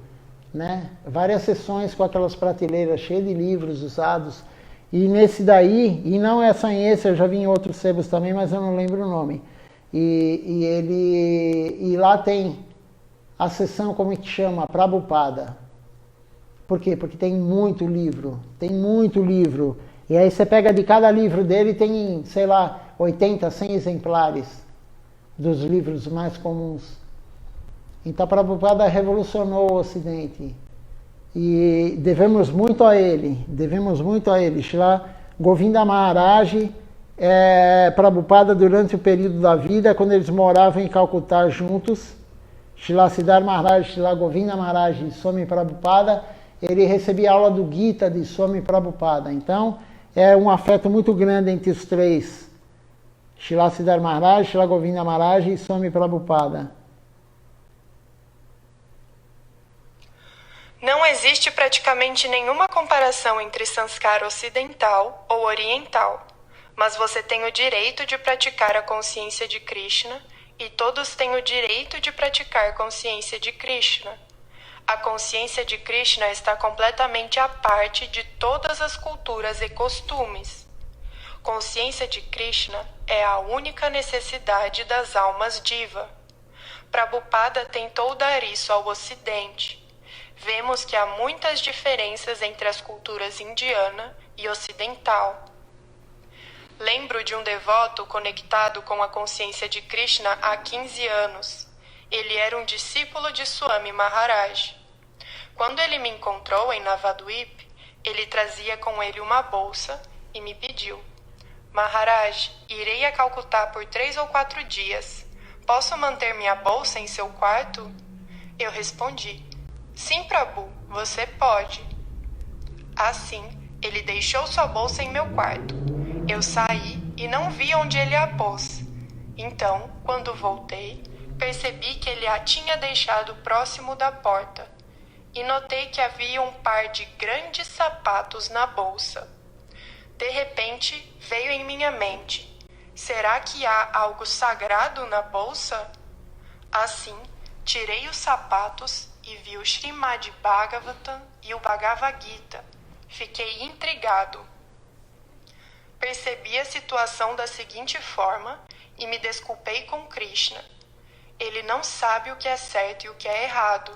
A: né? Várias seções com aquelas prateleiras cheias de livros usados. E nesse daí, e não é só em esse, eu já vi em outros sebos também, mas eu não lembro o nome. E lá tem a seção, como é que chama? Prabhupada. Por quê? Porque tem muito livro. E aí você pega de cada livro dele, tem, sei lá, 80, 100 exemplares dos livros mais comuns. Então Prabhupada revolucionou o Ocidente. E devemos muito a ele. Srila Govinda Maharaj, Prabhupada durante o período da vida, quando eles moravam em Calcutá juntos, Srila Siddhar Maharaj, Srila Govinda Maharaj e Swami Prabhupada, ele recebia aula do Gita de Swami Prabhupada. Então, é um afeto muito grande entre os três. Srila Siddhar Maharaj, Srila Govinda Maharaj e Swami Prabhupada.
B: Não existe praticamente nenhuma comparação entre sanskara ocidental ou oriental, mas você tem o direito de praticar a consciência de Krishna e todos têm o direito de praticar consciência de Krishna. A consciência de Krishna está completamente à parte de todas as culturas e costumes. Consciência de Krishna é a única necessidade das almas diva. Prabhupada tentou dar isso ao Ocidente. Vemos que há muitas diferenças entre as culturas indiana e ocidental. Lembro de um devoto conectado com a consciência de Krishna há 15 anos. Ele era um discípulo de Swami Maharaj. Quando ele me encontrou em Navadvip, ele trazia com ele uma bolsa e me pediu: Maharaj, irei a Calcutá por 3 ou 4 dias. Posso manter minha bolsa em seu quarto? Eu respondi: sim, Prabhu, você pode. Assim, ele deixou sua bolsa em meu quarto. Eu saí e não vi onde ele a pôs. Então, quando voltei, percebi que ele a tinha deixado próximo da porta e notei que havia um par de grandes sapatos na bolsa. De repente, veio em minha mente: será que há algo sagrado na bolsa? Assim, tirei os sapatos e vi o Srimad Bhagavatam e o Bhagavad Gita. Fiquei intrigado. Percebi a situação da seguinte forma e me desculpei com Krishna. Ele não sabe o que é certo e o que é errado.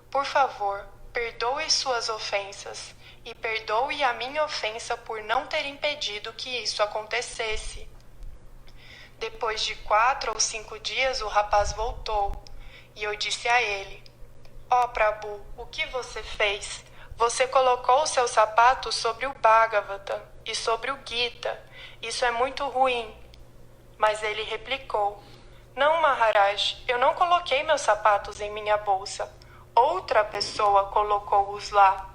B: Por favor, perdoe suas ofensas e perdoe a minha ofensa por não ter impedido que isso acontecesse. Depois de 4 ou 5 dias, o rapaz voltou e eu disse a ele: Ó Prabhu, o que você fez? Você colocou seus sapatos sobre o Bhagavata e sobre o Gita. Isso é muito ruim. Mas ele replicou: Não, Maharaj, eu não coloquei meus sapatos em minha bolsa. Outra pessoa colocou-os lá.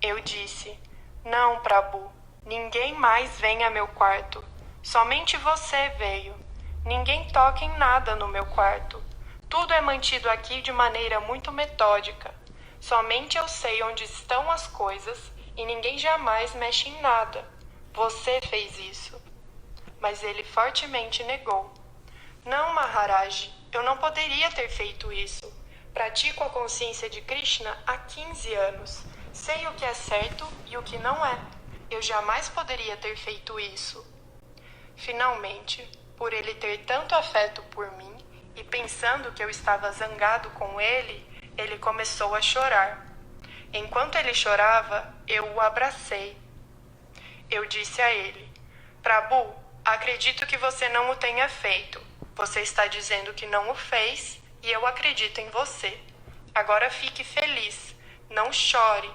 B: Eu disse: Não, Prabhu, ninguém mais vem a meu quarto. Somente você veio. Ninguém toca em nada no meu quarto. Tudo é mantido aqui de maneira muito metódica. Somente eu sei onde estão as coisas e ninguém jamais mexe em nada. Você fez isso. Mas ele fortemente negou. Não, Maharaj, eu não poderia ter feito isso. Pratico a consciência de Krishna há 15 anos. Sei o que é certo e o que não é. Eu jamais poderia ter feito isso. Finalmente, por ele ter tanto afeto por mim e pensando que eu estava zangado com ele, ele começou a chorar. Enquanto ele chorava, eu o abracei. Eu disse a ele: Prabhu, acredito que você não o tenha feito. Você está dizendo que não o fez e eu acredito em você. Agora fique feliz, não chore.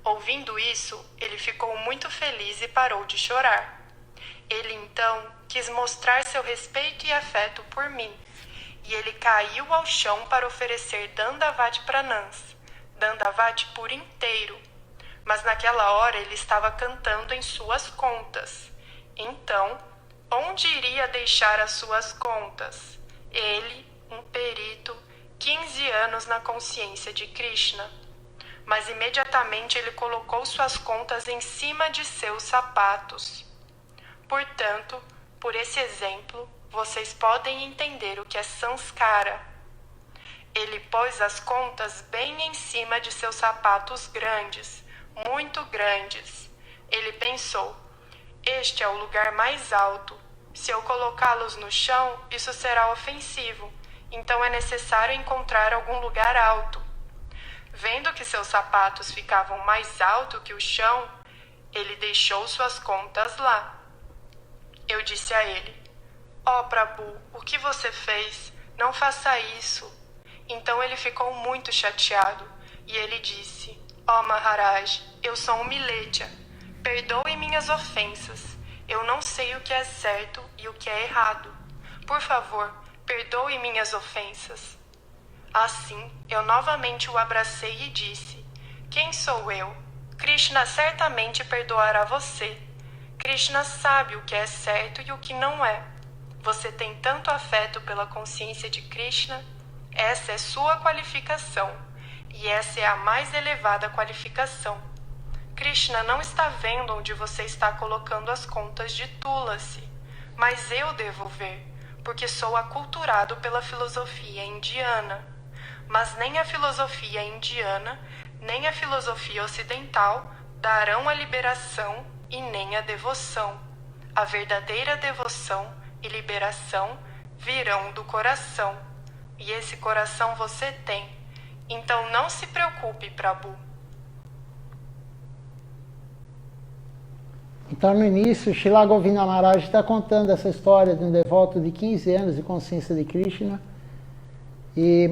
B: Ouvindo isso, ele ficou muito feliz e parou de chorar. Ele então quis mostrar seu respeito e afeto por mim, e ele caiu ao chão para oferecer Dandavati Pranams, Dandavati por inteiro. Mas naquela hora ele estava cantando em suas contas. Então, onde iria deixar as suas contas? Ele, um perito, 15 anos na consciência de Krishna. Mas imediatamente ele colocou suas contas em cima de seus sapatos. Portanto, por esse exemplo, vocês podem entender o que é sanskara. Ele pôs as contas bem em cima de seus sapatos grandes, muito grandes. Ele pensou: este é o lugar mais alto. Se eu colocá-los no chão, isso será ofensivo. Então é necessário encontrar algum lugar alto. Vendo que seus sapatos ficavam mais alto que o chão, ele deixou suas contas lá. Eu disse a ele: Ó Prabhu, o que você fez? Não faça isso. Então ele ficou muito chateado e ele disse: Ó Maharaj, eu sou um Miletya. Perdoe minhas ofensas. Eu não sei o que é certo e o que é errado. Por favor, perdoe minhas ofensas. Assim, eu novamente o abracei e disse: Quem sou eu? Krishna certamente perdoará você. Krishna sabe o que é certo e o que não é. Você tem tanto afeto pela consciência de Krishna. Essa é sua qualificação, e essa é a mais elevada qualificação. Krishna não está vendo onde você está colocando as contas de Tulasi, mas eu devo ver, porque sou aculturado pela filosofia indiana. Mas nem a filosofia indiana, nem a filosofia ocidental darão a liberação e nem a devoção. A verdadeira devoção e liberação virão do coração. E esse coração você tem. Então não se preocupe, Prabhu.
A: Então, no início, Srila Govinda Maharaj está contando essa história de um devoto de 15 anos de consciência de Krishna.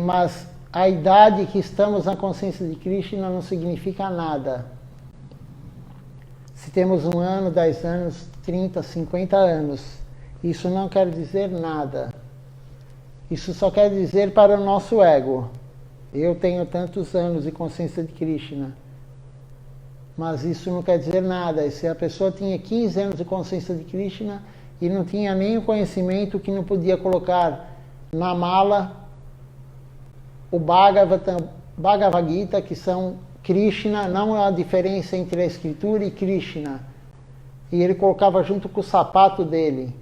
A: Mas a idade que estamos na consciência de Krishna não significa nada. Se temos 1 ano, 10 anos, 30, 50 anos, isso não quer dizer nada. Isso só quer dizer para o nosso ego: eu tenho tantos anos de consciência de Krishna. Mas isso não quer dizer nada. Se a pessoa tinha 15 anos de consciência de Krishna e não tinha nem o conhecimento que não podia colocar na mala o Bhagavad Gita, que são Krishna, não há diferença entre a escritura e Krishna. E ele colocava junto com o sapato dele.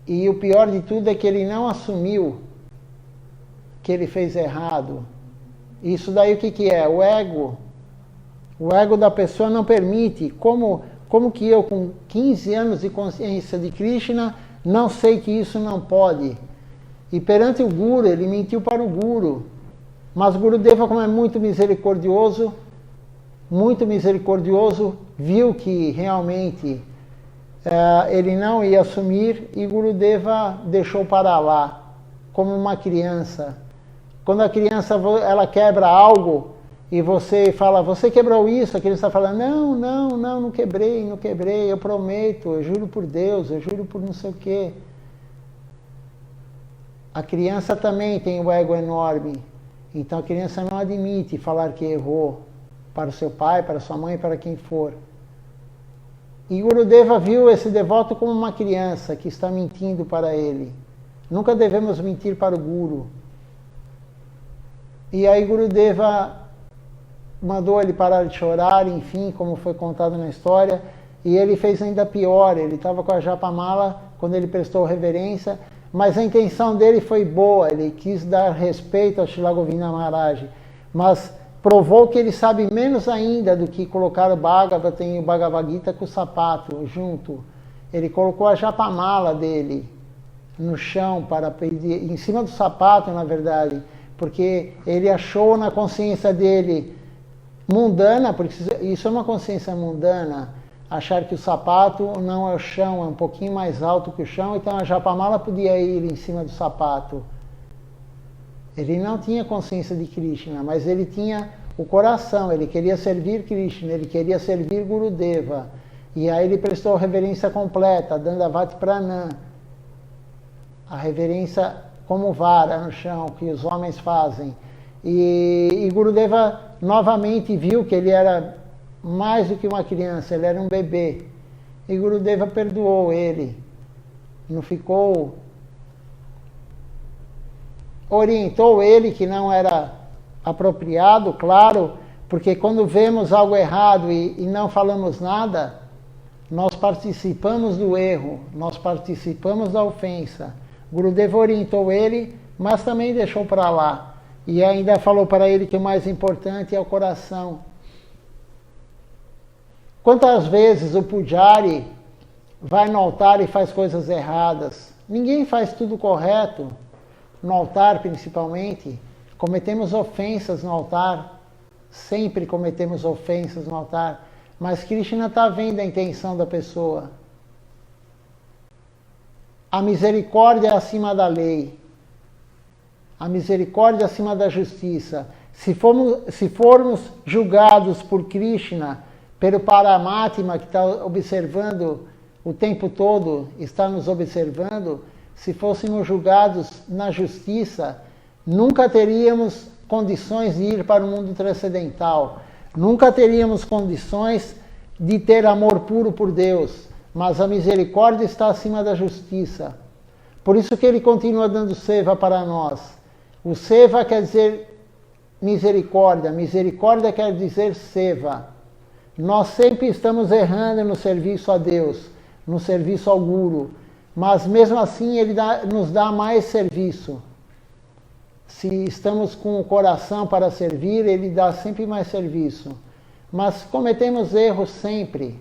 A: E o pior de tudo é que ele não assumiu que ele fez errado. Isso daí o que é? O ego. O ego da pessoa não permite. Como que eu, com 15 anos de consciência de Krishna, não sei que isso não pode? E perante o Guru, ele mentiu para o Guru. Mas Gurudeva, como é muito misericordioso, viu que realmente ele não ia assumir, e Gurudeva deixou para lá, como uma criança. Quando a criança ela quebra algo, e você fala, você quebrou isso, a criança fala, não quebrei, eu prometo, eu juro por Deus, eu juro por não sei o quê. A criança também tem um ego enorme, então a criança não admite falar que errou para o seu pai, para a sua mãe, para quem for. E Gurudeva viu esse devoto como uma criança que está mentindo para ele. Nunca devemos mentir para o Guru. E aí Gurudeva mandou ele parar de chorar, enfim, como foi contado na história, e ele fez ainda pior, ele estava com a japamala quando ele prestou reverência, mas a intenção dele foi boa, ele quis dar respeito a Srila Govinda Maharaj, mas provou que ele sabe menos ainda do que colocar o Bhagavata e o Bhagavad Gita com o sapato junto. Ele colocou a japamala dele no chão, para pedir, em cima do sapato, na verdade, porque ele achou na consciência dele mundana, porque isso é uma consciência mundana, achar que o sapato não é o chão, é um pouquinho mais alto que o chão, então a japamala podia ir em cima do sapato. Ele não tinha consciência de Krishna, mas ele tinha o coração, ele queria servir Krishna, ele queria servir Gurudeva. E aí ele prestou reverência completa, Dandavati Pranam, a reverência como vara no chão, que os homens fazem. E Gurudeva novamente viu que ele era mais do que uma criança, ele era um bebê. E Gurudeva perdoou ele, não ficou... Orientou ele que não era apropriado, claro, porque quando vemos algo errado e não falamos nada, nós participamos do erro, nós participamos da ofensa. Gurudeva orientou ele, mas também deixou para lá. E ainda falou para ele que o mais importante é o coração. Quantas vezes o pujari vai no altar e faz coisas erradas? Ninguém faz tudo correto. No altar, principalmente, cometemos ofensas no altar, sempre cometemos ofensas no altar, mas Krishna está vendo a intenção da pessoa. A misericórdia é acima da lei, a misericórdia é acima da justiça. Se formos julgados por Krishna, pelo Paramatma que está observando o tempo todo, está nos observando, se fôssemos julgados na justiça, nunca teríamos condições de ir para o mundo transcendental. Nunca teríamos condições de ter amor puro por Deus. Mas a misericórdia está acima da justiça. Por isso que ele continua dando seva para nós. O seva quer dizer misericórdia. Misericórdia quer dizer seva. Nós sempre estamos errando no serviço a Deus, no serviço ao Guru. Mas mesmo assim ele nos dá mais serviço. Se estamos com o coração para servir, ele dá sempre mais serviço. Mas cometemos erros sempre.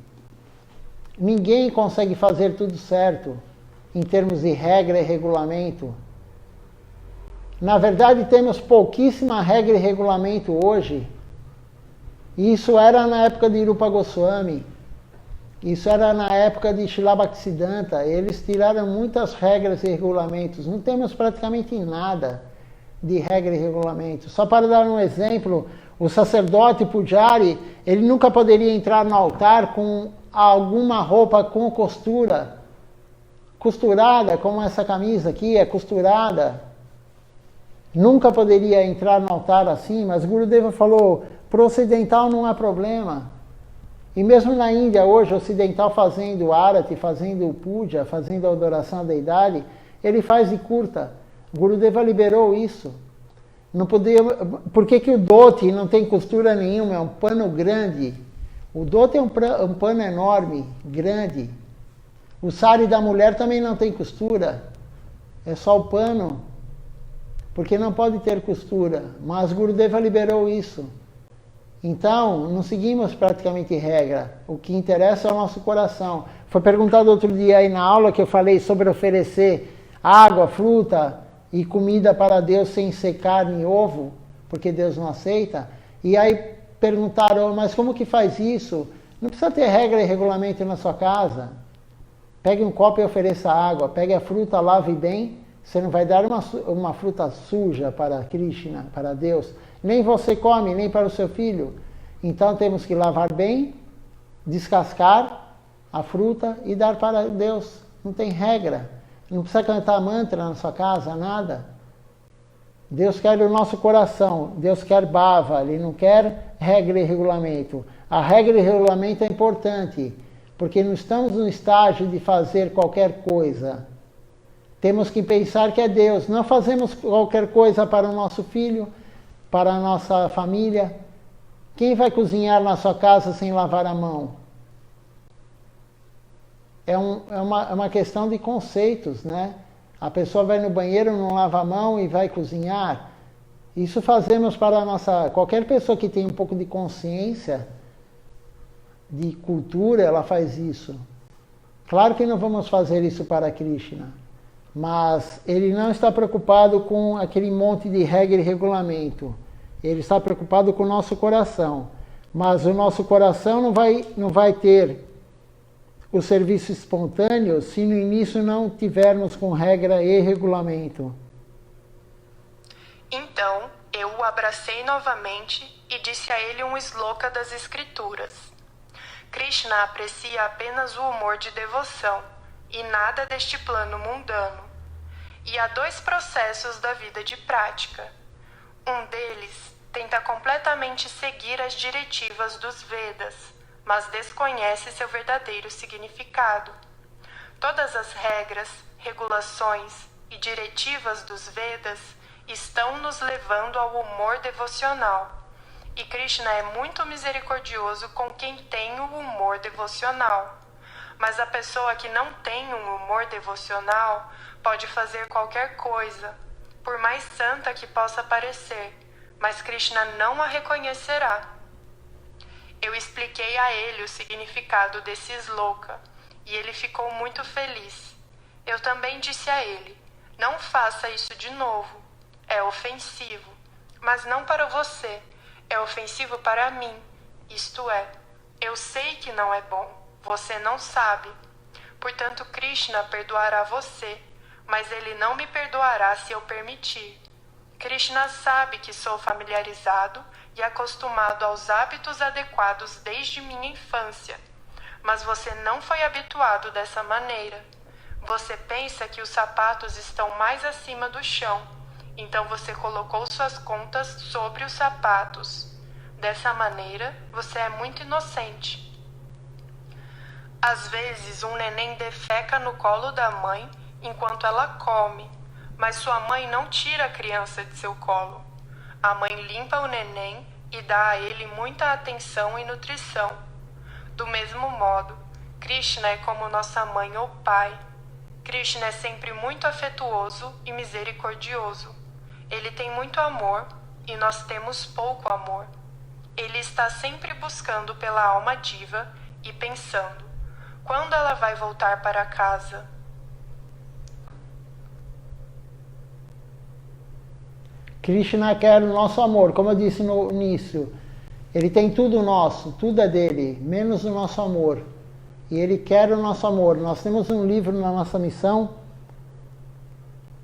A: Ninguém consegue fazer tudo certo em termos de regra e regulamento. Na verdade, temos pouquíssima regra e regulamento hoje. Isso era na época de Rupa Goswami. Isso era na época de Srila Bhaktisiddhanta. Eles tiraram muitas regras e regulamentos. Não temos praticamente nada de regra e regulamento. Só para dar um exemplo, o sacerdote pujari, ele nunca poderia entrar no altar com alguma roupa com costura, costurada, como essa camisa aqui é costurada. Nunca poderia entrar no altar assim, mas Gurudeva falou, para o ocidental não há problema. E mesmo na Índia hoje, o ocidental fazendo arati, fazendo puja, fazendo adoração à deidade, ele faz de curta. Gurudeva liberou isso. Não podia, por que o dhoti não tem costura nenhuma? É um pano grande. O dhoti é um pano enorme, grande. O sari da mulher também não tem costura. É só o pano. Porque não pode ter costura. Mas Gurudeva liberou isso. Então, não seguimos praticamente regra. O que interessa é o nosso coração. Foi perguntado outro dia aí na aula que eu falei sobre oferecer água, fruta e comida para Deus sem ser carne e ovo, porque Deus não aceita. E aí perguntaram, mas como que faz isso? Não precisa ter regra e regulamento na sua casa. Pegue um copo e ofereça água. Pegue a fruta, lave bem. Você não vai dar uma fruta suja para Krishna, para Deus. Nem você come, nem para o seu filho. Então temos que lavar bem, descascar a fruta e dar para Deus. Não tem regra. Não precisa cantar mantra na sua casa, nada. Deus quer o nosso coração. Deus quer bava. Ele não quer regra e regulamento. A regra e regulamento é importante, porque não estamos no estágio de fazer qualquer coisa. Temos que pensar que é Deus. Não fazemos qualquer coisa para o nosso filho, para a nossa família. Quem vai cozinhar na sua casa sem lavar a mão? É uma questão de conceitos, né? A pessoa vai no banheiro, não lava a mão e vai cozinhar. Isso fazemos para a nossa... Qualquer pessoa que tem um pouco de consciência, de cultura, ela faz isso. Claro que não vamos fazer isso para Krishna, mas ele não está preocupado com aquele monte de regra e regulamento. Ele está preocupado com o nosso coração. Mas o nosso coração não vai ter o serviço espontâneo se no início não tivermos com regra e regulamento.
B: Então, eu o abracei novamente e disse a ele um sloka das escrituras. Krishna aprecia apenas o humor de devoção e nada deste plano mundano. E há 2 processos da vida de prática. Um deles tenta completamente seguir as diretivas dos Vedas, mas desconhece seu verdadeiro significado. Todas as regras, regulações e diretivas dos Vedas estão nos levando ao humor devocional. E Krishna é muito misericordioso com quem tem o humor devocional. Mas a pessoa que não tem um humor devocional pode fazer qualquer coisa, por mais santa que possa parecer, mas Krishna não a reconhecerá. Eu expliquei a ele o significado desse sloka e ele ficou muito feliz. Eu também disse a ele: não faça isso de novo. É ofensivo, mas não para você. É ofensivo para mim. Isto é, eu sei que não é bom. Você não sabe. Portanto, Krishna perdoará você, mas ele não me perdoará se eu permitir. Krishna sabe que sou familiarizado e acostumado aos hábitos adequados desde minha infância, mas você não foi habituado dessa maneira. Você pensa que os sapatos estão mais acima do chão, então você colocou suas contas sobre os sapatos. Dessa maneira, você é muito inocente. Às vezes, um neném defeca no colo da mãe enquanto ela come, mas sua mãe não tira a criança de seu colo. A mãe limpa o neném e dá a ele muita atenção e nutrição. Do mesmo modo, Krishna é como nossa mãe ou pai. Krishna é sempre muito afetuoso e misericordioso. Ele tem muito amor e nós temos pouco amor. Ele está sempre buscando pela alma diva e pensando: quando ela vai voltar para casa?
A: Krishna quer o nosso amor, como eu disse no início. Ele tem tudo nosso, tudo é dele, menos o nosso amor. E ele quer o nosso amor. Nós temos um livro na nossa missão,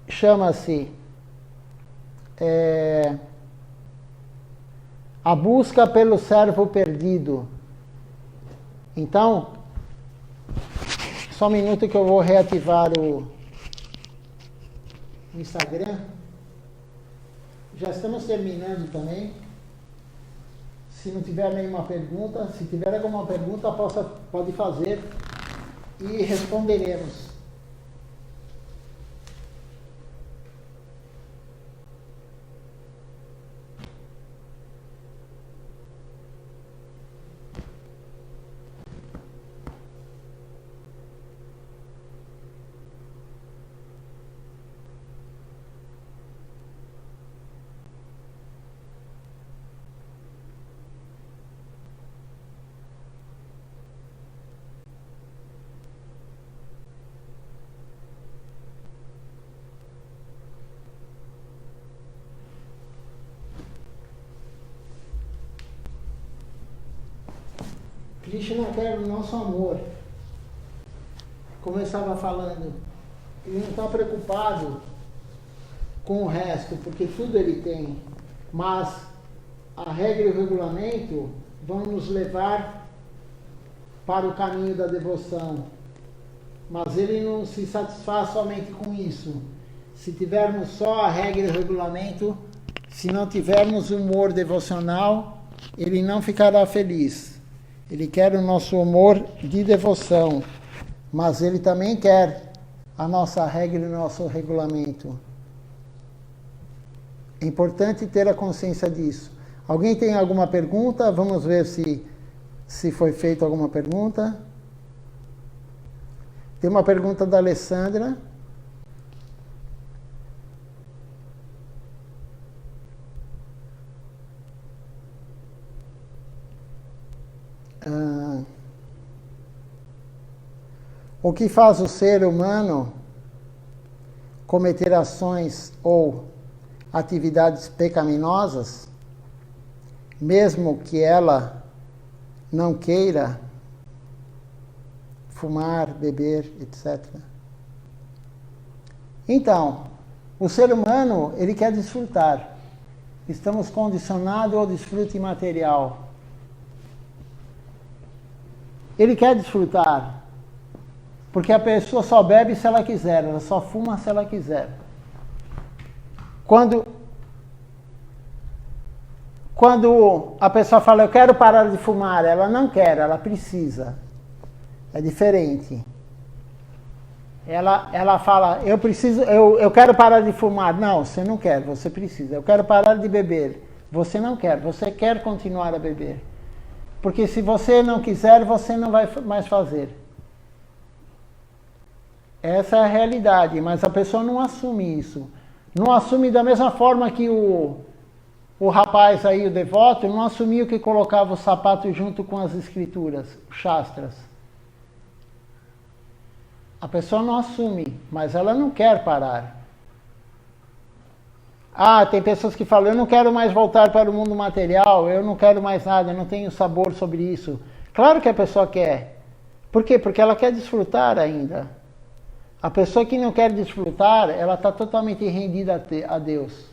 A: chama-se A Busca pelo Servo Perdido. Então, só um minuto que eu vou reativar o Instagram. Já estamos terminando também. Se não tiver nenhuma pergunta, se tiver alguma pergunta, pode fazer e responderemos. Krishna quer o nosso amor. Como eu estava falando, ele não está preocupado com o resto, porque tudo ele tem. Mas a regra e o regulamento vão nos levar para o caminho da devoção. Mas ele não se satisfaz somente com isso. Se tivermos só a regra e o regulamento, se não tivermos humor devocional, ele não ficará feliz. Ele quer o nosso humor de devoção, mas ele também quer a nossa regra e o nosso regulamento. É importante ter a consciência disso. Alguém tem alguma pergunta? Vamos ver se foi feita alguma pergunta. Tem uma pergunta da Alessandra. O que faz o ser humano cometer ações ou atividades pecaminosas, mesmo que ela não queira fumar, beber, etc. Então, o ser humano, ele quer desfrutar. Estamos condicionados ao desfrute material. Ele quer desfrutar. Porque a pessoa só bebe se ela quiser, ela só fuma se ela quiser. Quando a pessoa fala, eu quero parar de fumar, ela não quer, ela precisa. É diferente. Ela fala, eu quero parar de fumar. Não, você não quer, você precisa. Eu quero parar de beber. Você não quer, você quer continuar a beber. Porque se você não quiser, você não vai mais fazer. Essa é a realidade, mas a pessoa não assume isso. Não assume da mesma forma que o rapaz aí, o devoto, não assumiu que colocava o sapato junto com as escrituras, shastras. A pessoa não assume, mas ela não quer parar. Tem pessoas que falam, eu não quero mais voltar para o mundo material, eu não quero mais nada, eu não tenho sabor sobre isso. Claro que a pessoa quer. Por quê? Porque ela quer desfrutar ainda. A pessoa que não quer desfrutar, ela está totalmente rendida a Deus.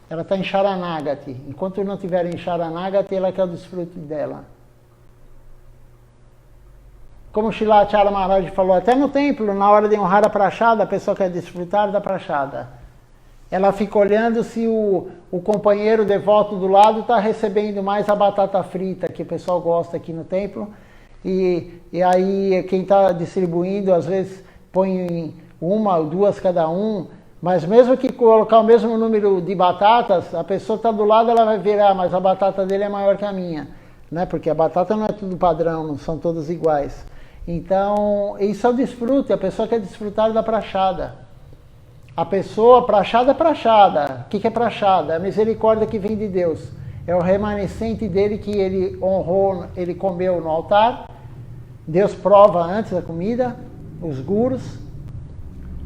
A: Ela está em Sharanagati. Enquanto não estiver em Sharanagati, ela quer o desfrute dela. Como Srila Acharya Maharaj falou, até no templo, na hora de honrar a prachada, a pessoa quer desfrutar da prachada. Ela fica olhando se o companheiro devoto do lado está recebendo mais a batata frita, que o pessoal gosta aqui no templo. E aí quem está distribuindo, às vezes, põe uma ou duas cada um. Mas mesmo que colocar o mesmo número de batatas, a pessoa está do lado, ela vai ver, mas a batata dele é maior que a minha. Né? Porque a batata não é tudo padrão, não são todas iguais. Então, isso é o desfrute, a pessoa quer desfrutar da prachada. A pessoa, prachada é prachada. O que é prachada? É a misericórdia que vem de Deus. É o remanescente dele que ele honrou, ele comeu no altar. Deus prova antes da comida, os gurus.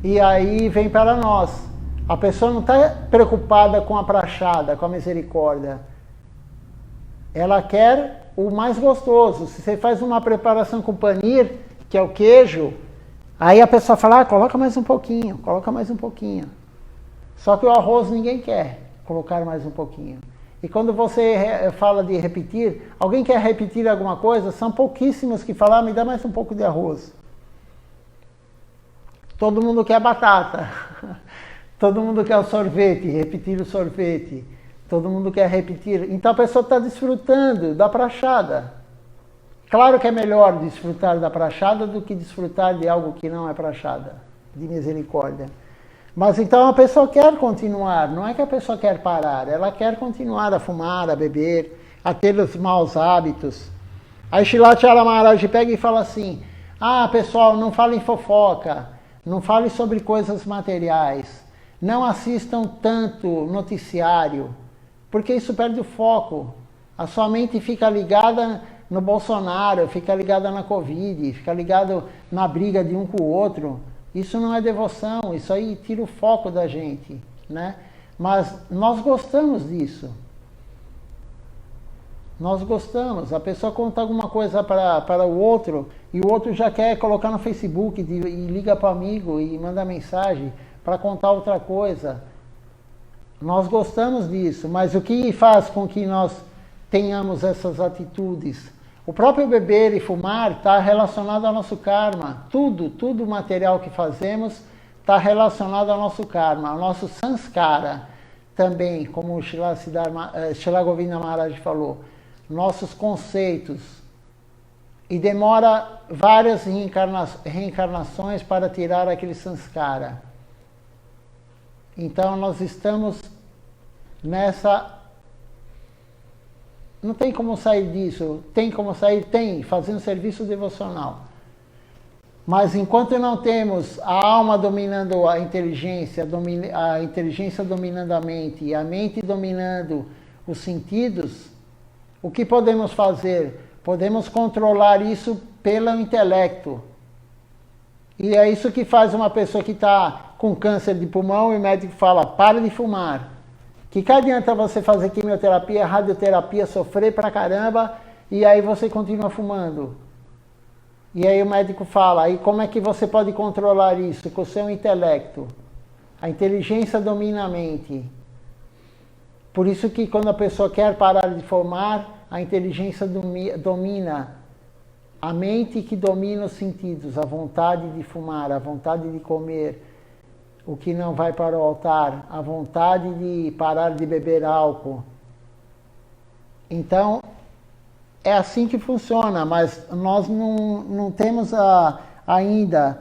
A: E aí vem para nós. A pessoa não está preocupada com a prachada, com a misericórdia. Ela quer o mais gostoso. Se você faz uma preparação com panir, que é o queijo, aí a pessoa fala, coloca mais um pouquinho, coloca mais um pouquinho. Só que o arroz ninguém quer colocar mais um pouquinho. E quando você fala de repetir, alguém quer repetir alguma coisa, são pouquíssimos que falam, me dá mais um pouco de arroz. Todo mundo quer batata. Todo mundo quer o sorvete, repetir o sorvete. Todo mundo quer repetir. Então a pessoa está desfrutando da prachada. Claro que é melhor desfrutar da prachada do que desfrutar de algo que não é prachada, de misericórdia. Mas então a pessoa quer continuar, não é que a pessoa quer parar, ela quer continuar a fumar, a beber, a ter os maus hábitos. Aí Srila Acharya Maharaj pega e fala assim, pessoal, não falem fofoca, não fale sobre coisas materiais, não assistam tanto noticiário, porque isso perde o foco. A sua mente fica ligada no Bolsonaro, fica ligada na Covid, fica ligada na briga de um com o outro. Isso não é devoção, isso aí tira o foco da gente, né? Mas nós gostamos disso. Nós gostamos. A pessoa conta alguma coisa para o outro e o outro já quer colocar no Facebook e liga para o amigo e manda mensagem para contar outra coisa. Nós gostamos disso, mas o que faz com que nós tenhamos essas atitudes? O próprio beber e fumar está relacionado ao nosso karma. Tudo material que fazemos está relacionado ao nosso karma, ao nosso sanskara também, como o Srila Govinda Maharaj falou, nossos conceitos. E demora várias reencarnações para tirar aquele sanskara. Então nós estamos nessa... Não tem como sair disso. Tem como sair? Tem, fazendo serviço devocional. Mas enquanto não temos a alma dominando a inteligência dominando a mente e a mente dominando os sentidos, o que podemos fazer? Podemos controlar isso pelo intelecto. E é isso que faz uma pessoa que está com câncer de pulmão e o médico fala, para de fumar. Que adianta você fazer quimioterapia, radioterapia, sofrer pra caramba e aí você continua fumando? E aí o médico fala, e como é que você pode controlar isso? Com o seu intelecto. A inteligência domina a mente. Por isso que quando a pessoa quer parar de fumar, a inteligência domina a mente que domina os sentidos, a vontade de fumar, a vontade de comer, o que não vai para o altar, a vontade de parar de beber álcool. Então, é assim que funciona, mas nós não temos ainda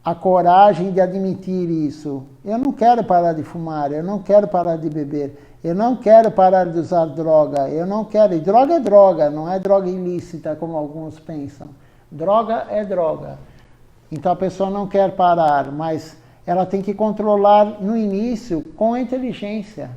A: a coragem de admitir isso. Eu não quero parar de fumar, eu não quero parar de beber, eu não quero parar de usar droga, eu não quero... E droga é droga, não é droga ilícita como alguns pensam. Droga é droga. Então a pessoa não quer parar, mas ela tem que controlar no início com a inteligência.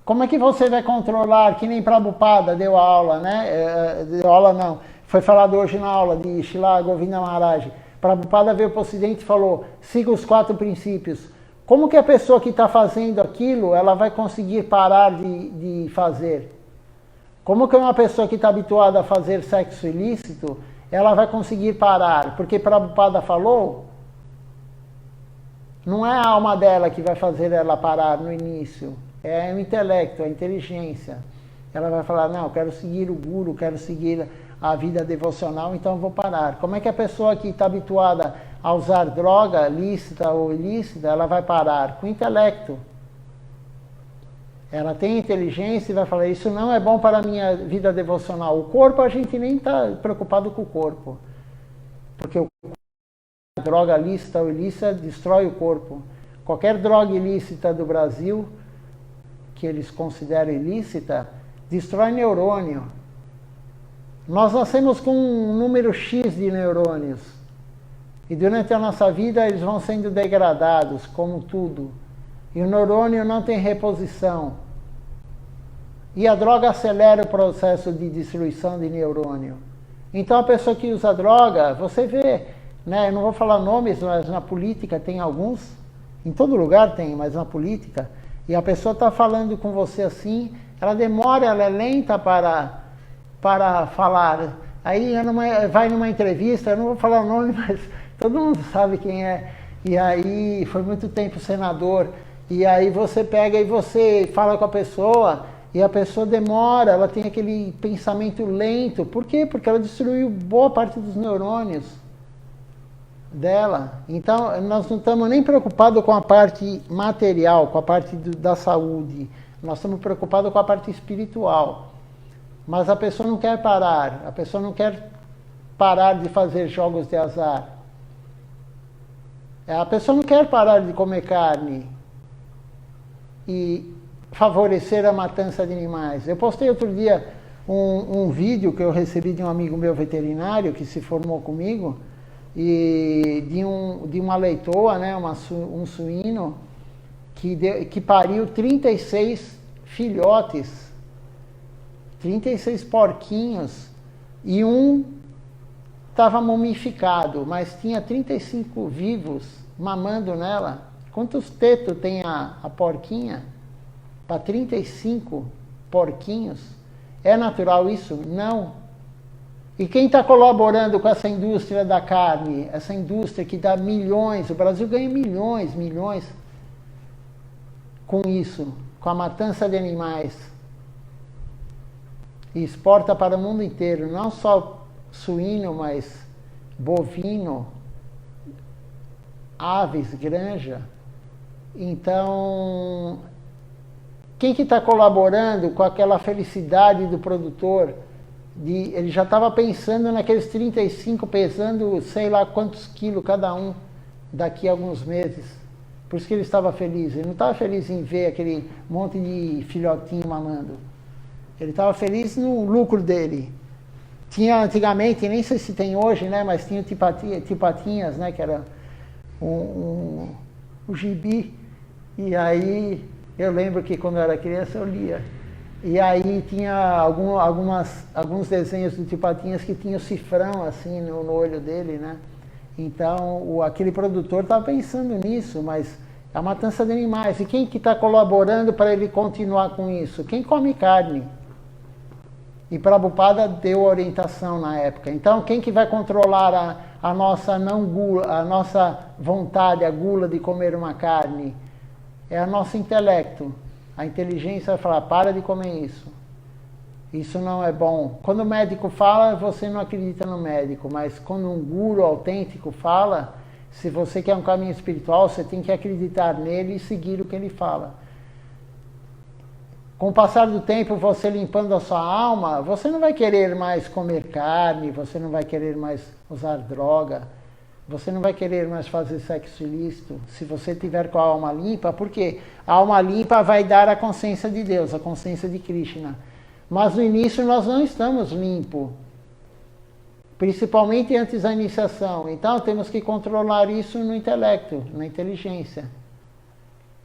A: Como é que você vai controlar, que nem Prabhupada deu aula, né? Deu aula não, foi falado hoje na aula de Srila Govinda Maharaj. Prabhupada veio para o Ocidente e falou, siga os 4 princípios. Como que a pessoa que está fazendo aquilo, ela vai conseguir parar de fazer? Como que uma pessoa que está habituada a fazer sexo ilícito, ela vai conseguir parar? Porque Prabhupada falou, não é a alma dela que vai fazer ela parar no início. É o intelecto, a inteligência. Ela vai falar, não, eu quero seguir o guru, quero seguir a vida devocional, então eu vou parar. Como é que a pessoa que está habituada a usar droga, lícita ou ilícita, ela vai parar? Com o intelecto. Ela tem inteligência e vai falar, isso não é bom para a minha vida devocional. O corpo, a gente nem está preocupado com o corpo. Porque a droga lícita ou ilícita destrói o corpo. Qualquer droga ilícita do Brasil, que eles consideram ilícita, destrói neurônio. Nós nascemos com um número X de neurônios. E durante a nossa vida eles vão sendo degradados, como tudo. E o neurônio não tem reposição. E a droga acelera o processo de destruição de neurônio. Então a pessoa que usa droga, você vê, né? Eu não vou falar nomes, mas na política tem alguns. Em todo lugar tem, mas na política... E a pessoa está falando com você assim, ela demora, ela é lenta para falar. Aí vai numa entrevista, eu não vou falar o nome, mas todo mundo sabe quem é. E aí foi muito tempo senador. E aí você pega e você fala com a pessoa, e a pessoa demora, ela tem aquele pensamento lento. Por quê? Porque ela destruiu boa parte dos neurônios dela. Então, nós não estamos nem preocupados com a parte material, com a parte da saúde. Nós estamos preocupados com a parte espiritual. Mas a pessoa não quer parar. A pessoa não quer parar de fazer jogos de azar. A pessoa não quer parar de comer carne e favorecer a matança de animais. Eu postei outro dia um vídeo que eu recebi de um amigo meu veterinário que se formou comigo, e de uma leitoa, né, um suíno, que pariu 36 filhotes, 36 porquinhos, e um estava mumificado, mas tinha 35 vivos mamando nela. Quantos tetos tem a porquinha? Para 35 porquinhos? É natural isso? Não. E quem está colaborando com essa indústria da carne, essa indústria que dá milhões, o Brasil ganha milhões, com isso, com a matança de animais, e exporta para o mundo inteiro, não só suíno, mas bovino, aves, granja. Então, quem que está colaborando com aquela felicidade do produtor? Ele já estava pensando naqueles 35 pesando sei lá quantos quilos cada um daqui a alguns meses. Por isso que ele estava feliz. Ele não estava feliz em ver aquele monte de filhotinho mamando. Ele estava feliz no lucro dele. Tinha antigamente, nem sei se tem hoje, né, mas tinha tio Patinhas, né, que era o gibi. E aí eu lembro que quando eu era criança eu lia. E aí tinha alguns desenhos do tio Patinhas que tinha o cifrão assim no olho dele, né? Então aquele produtor estava pensando nisso, mas é a matança de animais. E quem que está colaborando para ele continuar com isso? Quem come carne. E Prabhupada deu orientação na época. Então quem que vai controlar a nossa não gula, a nossa vontade, a gula de comer uma carne? É o nosso intelecto. A inteligência vai falar, para de comer isso. Isso não é bom. Quando o médico fala, você não acredita no médico. Mas quando um guru autêntico fala, se você quer um caminho espiritual, você tem que acreditar nele e seguir o que ele fala. Com o passar do tempo, você limpando a sua alma, você não vai querer mais comer carne, você não vai querer mais usar droga, você não vai querer mais fazer sexo ilícito, se você tiver com a alma limpa, porque a alma limpa vai dar a consciência de Deus, a consciência de Krishna. Mas no início nós não estamos limpos, principalmente antes da iniciação. Então temos que controlar isso no intelecto, na inteligência.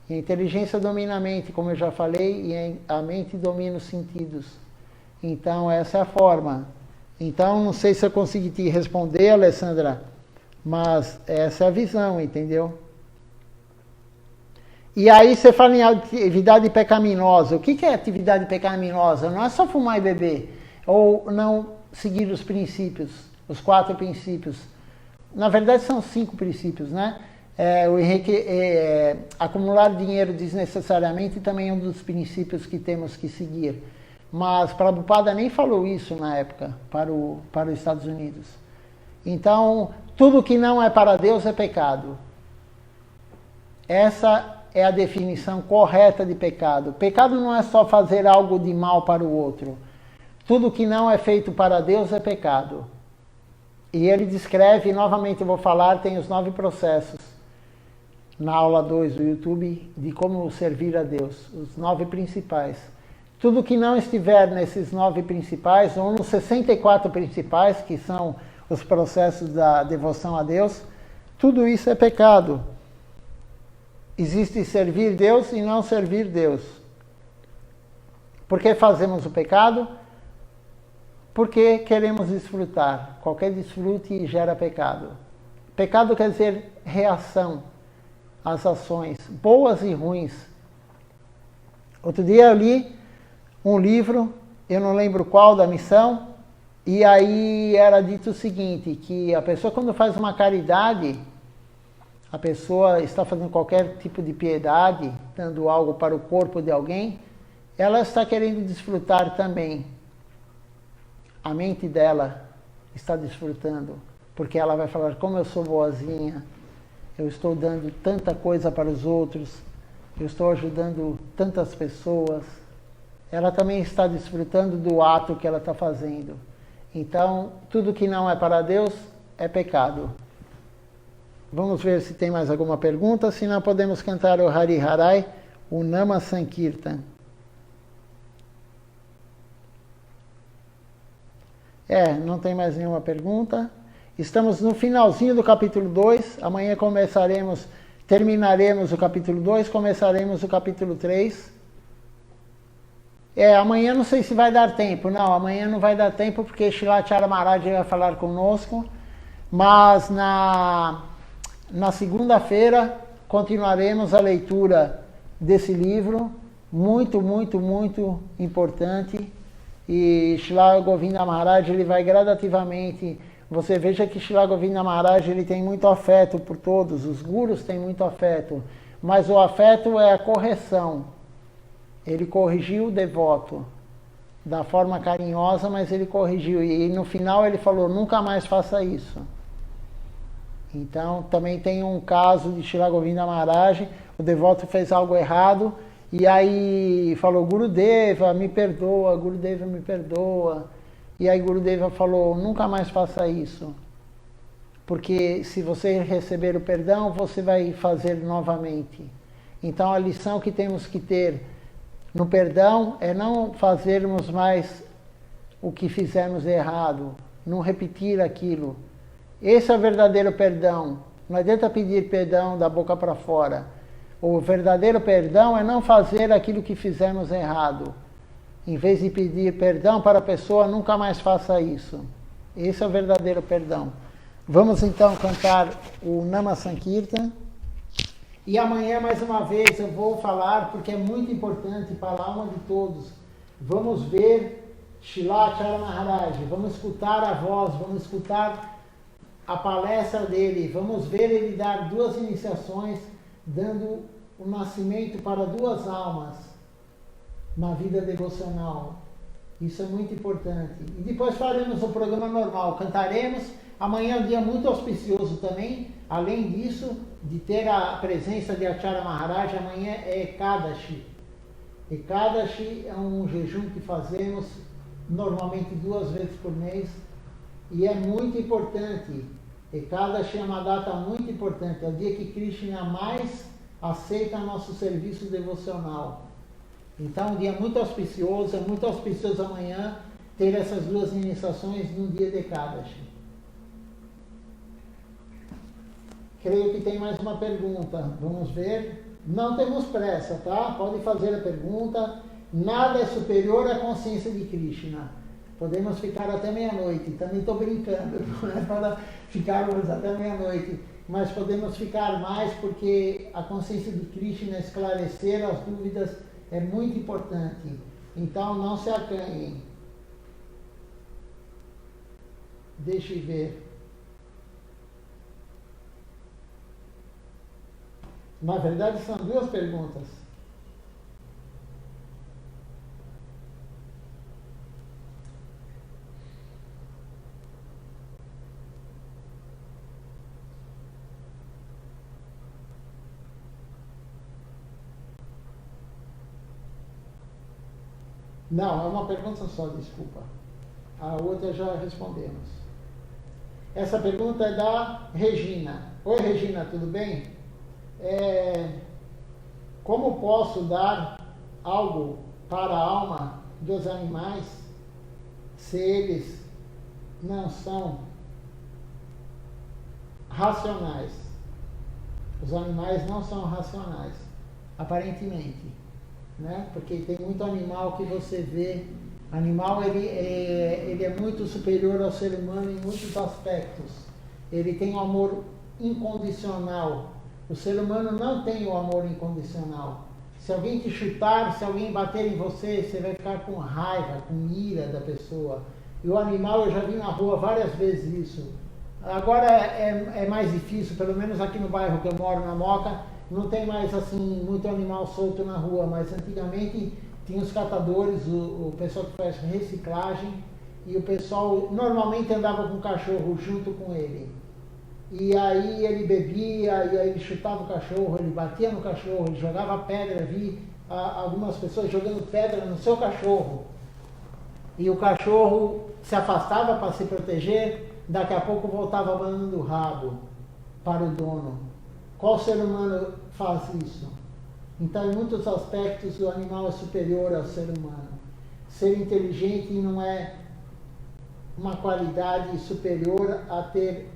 A: E a inteligência domina a mente, como eu já falei, e a mente domina os sentidos. Então essa é a forma. Então não sei se eu consegui te responder, Alessandra, mas essa é a visão, entendeu? E aí você fala em atividade pecaminosa. O que é atividade pecaminosa? Não é só fumar e beber, ou não seguir os princípios, os 4 princípios. Na verdade são 5 princípios, né? Acumular dinheiro desnecessariamente também é um dos princípios que temos que seguir. Mas Prabhupada nem falou isso na época para os Estados Unidos. Então, tudo que não é para Deus é pecado. Essa é a definição correta de pecado. Pecado não é só fazer algo de mal para o outro. Tudo que não é feito para Deus é pecado. E ele descreve, novamente eu vou falar, tem os 9 processos na aula 2 do YouTube, de como servir a Deus, os 9 principais. Tudo que não estiver nesses 9 principais, ou nos 64 principais, que são os processos da devoção a Deus, tudo isso é pecado. Existe servir Deus e não servir Deus. Por que fazemos o pecado? Porque queremos desfrutar. Qualquer desfrute gera pecado. Pecado quer dizer reação às ações, boas e ruins. Outro dia eu li um livro, eu não lembro qual, da missão, e aí era dito o seguinte, que a pessoa quando faz uma caridade, a pessoa está fazendo qualquer tipo de piedade, dando algo para o corpo de alguém, ela está querendo desfrutar também. A mente dela está desfrutando, porque ela vai falar, como eu sou boazinha, eu estou dando tanta coisa para os outros, eu estou ajudando tantas pessoas. Ela também está desfrutando do ato que ela está fazendo. Então, tudo que não é para Deus é pecado. Vamos ver se tem mais alguma pergunta, senão podemos cantar o Hari Harai, o Nama Sankirtan. Não tem mais nenhuma pergunta. Estamos no finalzinho do capítulo 2, amanhã terminaremos o capítulo 2, começaremos o capítulo 3. Amanhã não sei se vai dar tempo, não, amanhã não vai dar tempo porque Shilachara Maharaj vai falar conosco, mas na segunda-feira continuaremos a leitura desse livro, muito, muito, muito importante, e Srila Govinda Maharaj ele vai gradativamente você veja que Srila Govinda Maharaj ele tem muito afeto por todos, os gurus têm muito afeto, mas o afeto é a correção. Ele corrigiu o devoto da forma carinhosa, mas ele corrigiu. E no final ele falou, nunca mais faça isso. Então também tem um caso de Srila Govinda Maharaj, o devoto fez algo errado, e aí falou, Gurudeva, me perdoa, Gurudeva, me perdoa. E aí Gurudeva falou, nunca mais faça isso. Porque se você receber o perdão, você vai fazer novamente. Então a lição que temos que ter no perdão é não fazermos mais o que fizemos errado, não repetir aquilo. Esse é o verdadeiro perdão. Não adianta pedir perdão da boca para fora. O verdadeiro perdão é não fazer aquilo que fizemos errado. Em vez de pedir perdão para a pessoa, nunca mais faça isso. Esse é o verdadeiro perdão. Vamos então cantar o Nama Sankirtan. E amanhã, mais uma vez, eu vou falar, porque é muito importante para a alma de todos. Vamos ver Srila Acharya Maharaj, vamos escutar a voz, vamos escutar a palestra dele, vamos ver ele dar 2 iniciações, dando o nascimento para 2 almas na vida devocional. Isso é muito importante. E depois faremos o programa normal, cantaremos. Amanhã é um dia muito auspicioso também. Além disso, de ter a presença de Acharya Maharaj, amanhã é Ekadashi. Ekadashi é um jejum que fazemos normalmente 2 vezes por mês. E é muito importante. Ekadashi é uma data muito importante. É o dia que Krishna mais aceita nosso serviço devocional. Então, um dia muito auspicioso, é muito auspicioso amanhã ter essas 2 iniciações no dia de Ekadashi. Creio que tem mais uma pergunta. Vamos ver. Não temos pressa, tá? Pode fazer a pergunta. Nada é superior à consciência de Krishna. Podemos ficar até meia-noite. Também estou brincando, não é para ficarmos até meia-noite. Mas podemos ficar mais porque a consciência de Krishna, esclarecer as dúvidas, é muito importante. Então não se acanhem. Deixe ver. Na verdade são 2 perguntas. Não, é uma pergunta só, desculpa. A outra já respondemos. Essa pergunta é da Regina. Oi, Regina, tudo bem? Como posso dar algo para a alma dos animais se eles não são racionais? Os animais não são racionais, aparentemente, né? Porque tem muito animal que você vê. Animal ele é muito superior ao ser humano em muitos aspectos. Ele tem um amor incondicional. O ser humano não tem o amor incondicional. Se alguém te chutar, se alguém bater em você, você vai ficar com raiva, com ira da pessoa. E o animal, eu já vi na rua várias vezes isso. Agora é mais difícil, pelo menos aqui no bairro que eu moro, na Moca, não tem mais assim muito animal solto na rua, mas antigamente tinha os catadores, o pessoal que faz reciclagem, e o pessoal normalmente andava com o cachorro junto com ele. E aí ele bebia, e aí ele chutava o cachorro, ele batia no cachorro, ele jogava pedra. Vi algumas pessoas jogando pedra no seu cachorro. E o cachorro se afastava para se proteger, daqui a pouco voltava abanando o rabo para o dono. Qual ser humano faz isso? Então, em muitos aspectos, o animal é superior ao ser humano. Ser inteligente não é uma qualidade superior a ter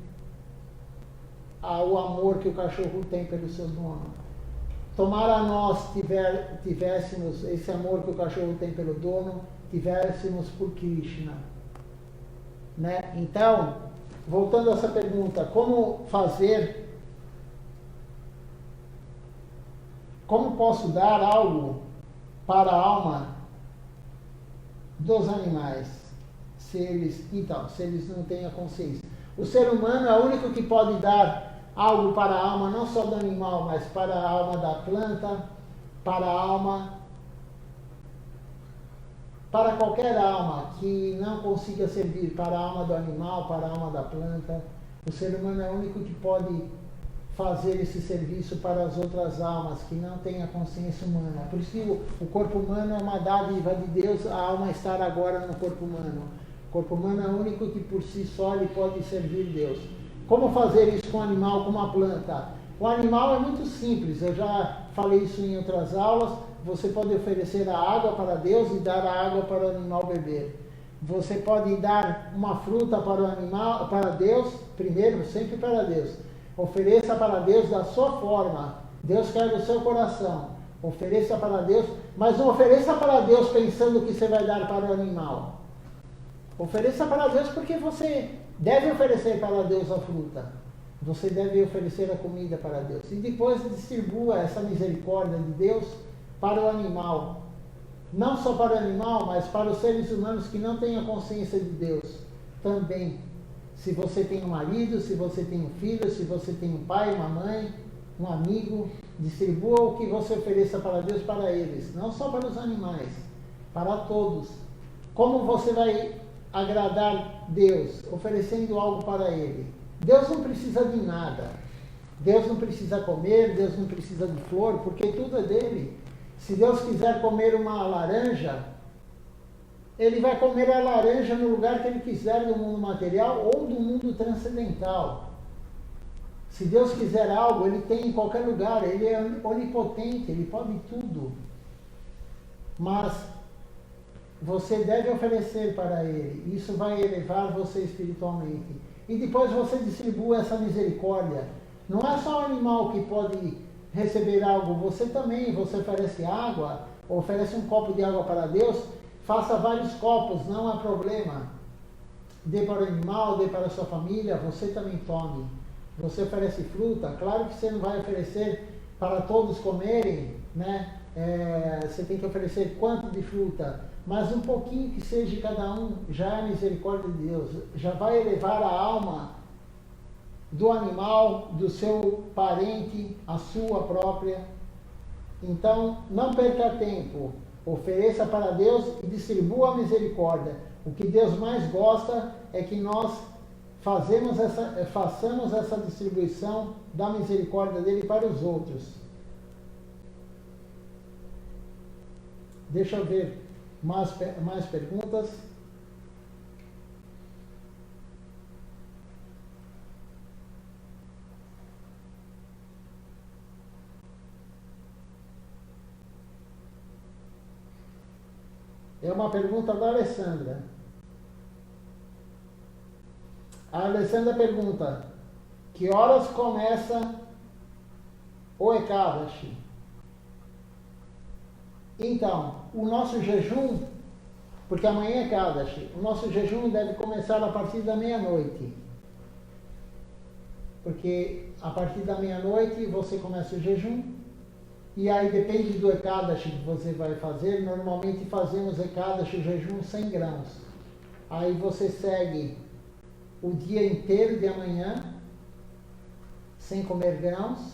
A: o amor que o cachorro tem pelo seu dono. Tomara nós tivéssemos esse amor que o cachorro tem pelo dono, tivéssemos por Krishna. Né? Então, voltando a essa pergunta, como posso dar algo para a alma dos animais, se eles não têm a consciência? O ser humano é o único que pode dar algo para a alma, não só do animal, mas para a alma da planta, para a alma, para qualquer alma que não consiga servir, para a alma do animal, para a alma da planta. O ser humano é o único que pode fazer esse serviço para as outras almas que não têm a consciência humana. Por isso que o corpo humano é uma dádiva de Deus, a alma estar agora no corpo humano. O corpo humano é o único que por si só ele pode servir Deus. Como fazer isso com o animal, com uma planta? O animal é muito simples, eu já falei isso em outras aulas. Você pode oferecer a água para Deus e dar a água para o animal beber. Você pode dar uma fruta para o animal, para Deus, primeiro, sempre para Deus. Ofereça para Deus da sua forma. Deus quer o seu coração. Ofereça para Deus, mas não ofereça para Deus pensando que você vai dar para o animal. Ofereça para Deus porque você deve oferecer para Deus a fruta. Você deve oferecer a comida para Deus. E depois distribua essa misericórdia de Deus para o animal. Não só para o animal, mas para os seres humanos que não têm a consciência de Deus também. Se você tem um marido, se você tem um filho, se você tem um pai, uma mãe, um amigo, distribua o que você ofereça para Deus para eles. Não só para os animais, para todos. Como você vai agradar Deus? Oferecendo algo para Ele. Deus não precisa de nada. Deus não precisa comer, Deus não precisa de flor, porque tudo é dele. Se Deus quiser comer uma laranja, Ele vai comer a laranja no lugar que Ele quiser do mundo material ou do mundo transcendental. Se Deus quiser algo, Ele tem em qualquer lugar. Ele é onipotente, Ele pode tudo. Mas você deve oferecer para Ele. Isso vai elevar você espiritualmente. E depois você distribua essa misericórdia. Não é só o animal que pode receber algo. Você também, você oferece água, oferece um copo de água para Deus. Faça vários copos, não há problema. Dê para o animal, dê para a sua família, você também tome. Você oferece fruta, claro que você não vai oferecer para todos comerem, né? Você tem que oferecer quanto de fruta, mas um pouquinho que seja de cada um, já é misericórdia de Deus. Já vai elevar a alma do animal, do seu parente, a sua própria. Então, não perca tempo. Ofereça para Deus e distribua a misericórdia. O que Deus mais gosta é que nós façamos essa distribuição da misericórdia dele para os outros. Deixa eu ver mais perguntas. É uma pergunta da Alessandra. A Alessandra pergunta: que horas começa o Ekadashi? Então, o nosso jejum, porque amanhã é Ekadashi, o nosso jejum deve começar a partir da meia-noite. Porque a partir da meia-noite você começa o jejum. E aí depende do Ekadashi que você vai fazer. Normalmente fazemos Ekadashi, jejum 100 grãos. Aí você segue o dia inteiro de amanhã, sem comer grãos.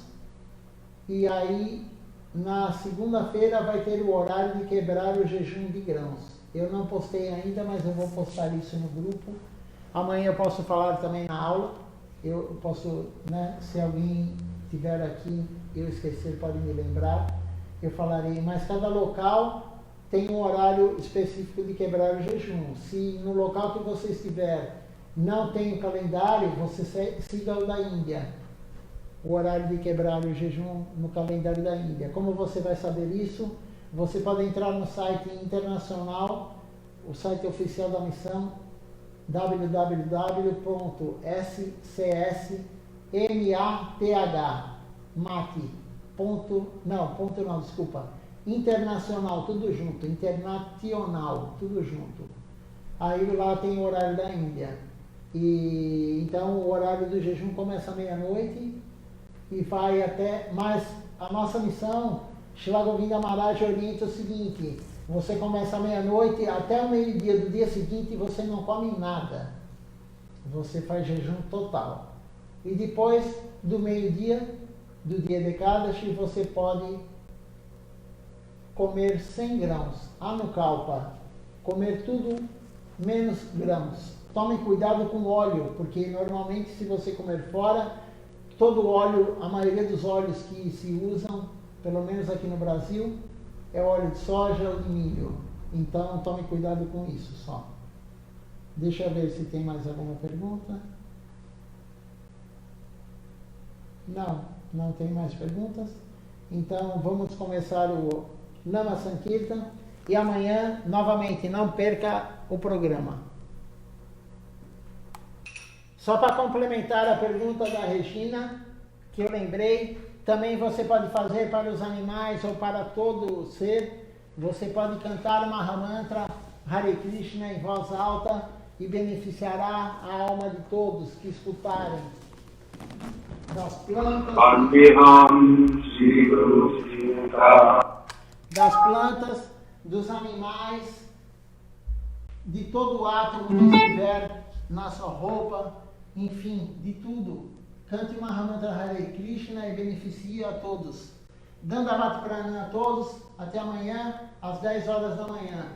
A: E aí na segunda-feira vai ter o horário de quebrar o jejum de grãos. Eu não postei ainda, mas eu vou postar isso no grupo. Amanhã eu posso falar também na aula. Eu posso, né, se alguém estiver aqui, eu esquecer, pode me lembrar, eu falarei, mas cada local tem um horário específico de quebrar o jejum. Se no local que você estiver não tem o calendário, você siga o da Índia, o horário de quebrar o jejum no calendário da Índia. Como você vai saber isso? Você pode entrar no site internacional, o site oficial da missão, internacional, tudo junto, internacional, tudo junto. Aí lá tem o horário da Índia. E então o horário do jejum começa à meia-noite e vai até, mas a nossa missão, Shila Govinda Maharaj orienta o seguinte: você começa à meia-noite, até o meio-dia do dia seguinte você não come nada. você faz jejum total. E depois do meio-dia, do dia de Ekadashi, você pode comer 100 grãos. Anukalpa, comer tudo menos grãos. Tome cuidado com o óleo, porque normalmente se você comer fora, todo óleo, a maioria dos óleos que se usam, pelo menos aqui no Brasil, é óleo de soja ou de milho. Então tome cuidado com isso só. Deixa eu ver se tem mais alguma pergunta. Não tem mais perguntas. Então vamos começar o Nama Sankirtan. E amanhã, novamente, não perca o programa. Só para complementar a pergunta da Regina, que eu lembrei, também você pode fazer para os animais ou para todo ser. Você pode cantar o Mahamantra Hare Krishna em voz alta e beneficiará a alma de todos que escutarem. Das plantas, dos animais, de todo átomo que estiver na sua roupa, enfim, de tudo. Cante o Mahamantra Hare Krishna e beneficie a todos. Dandavat Pranam a todos. Até amanhã, às 10 horas da manhã.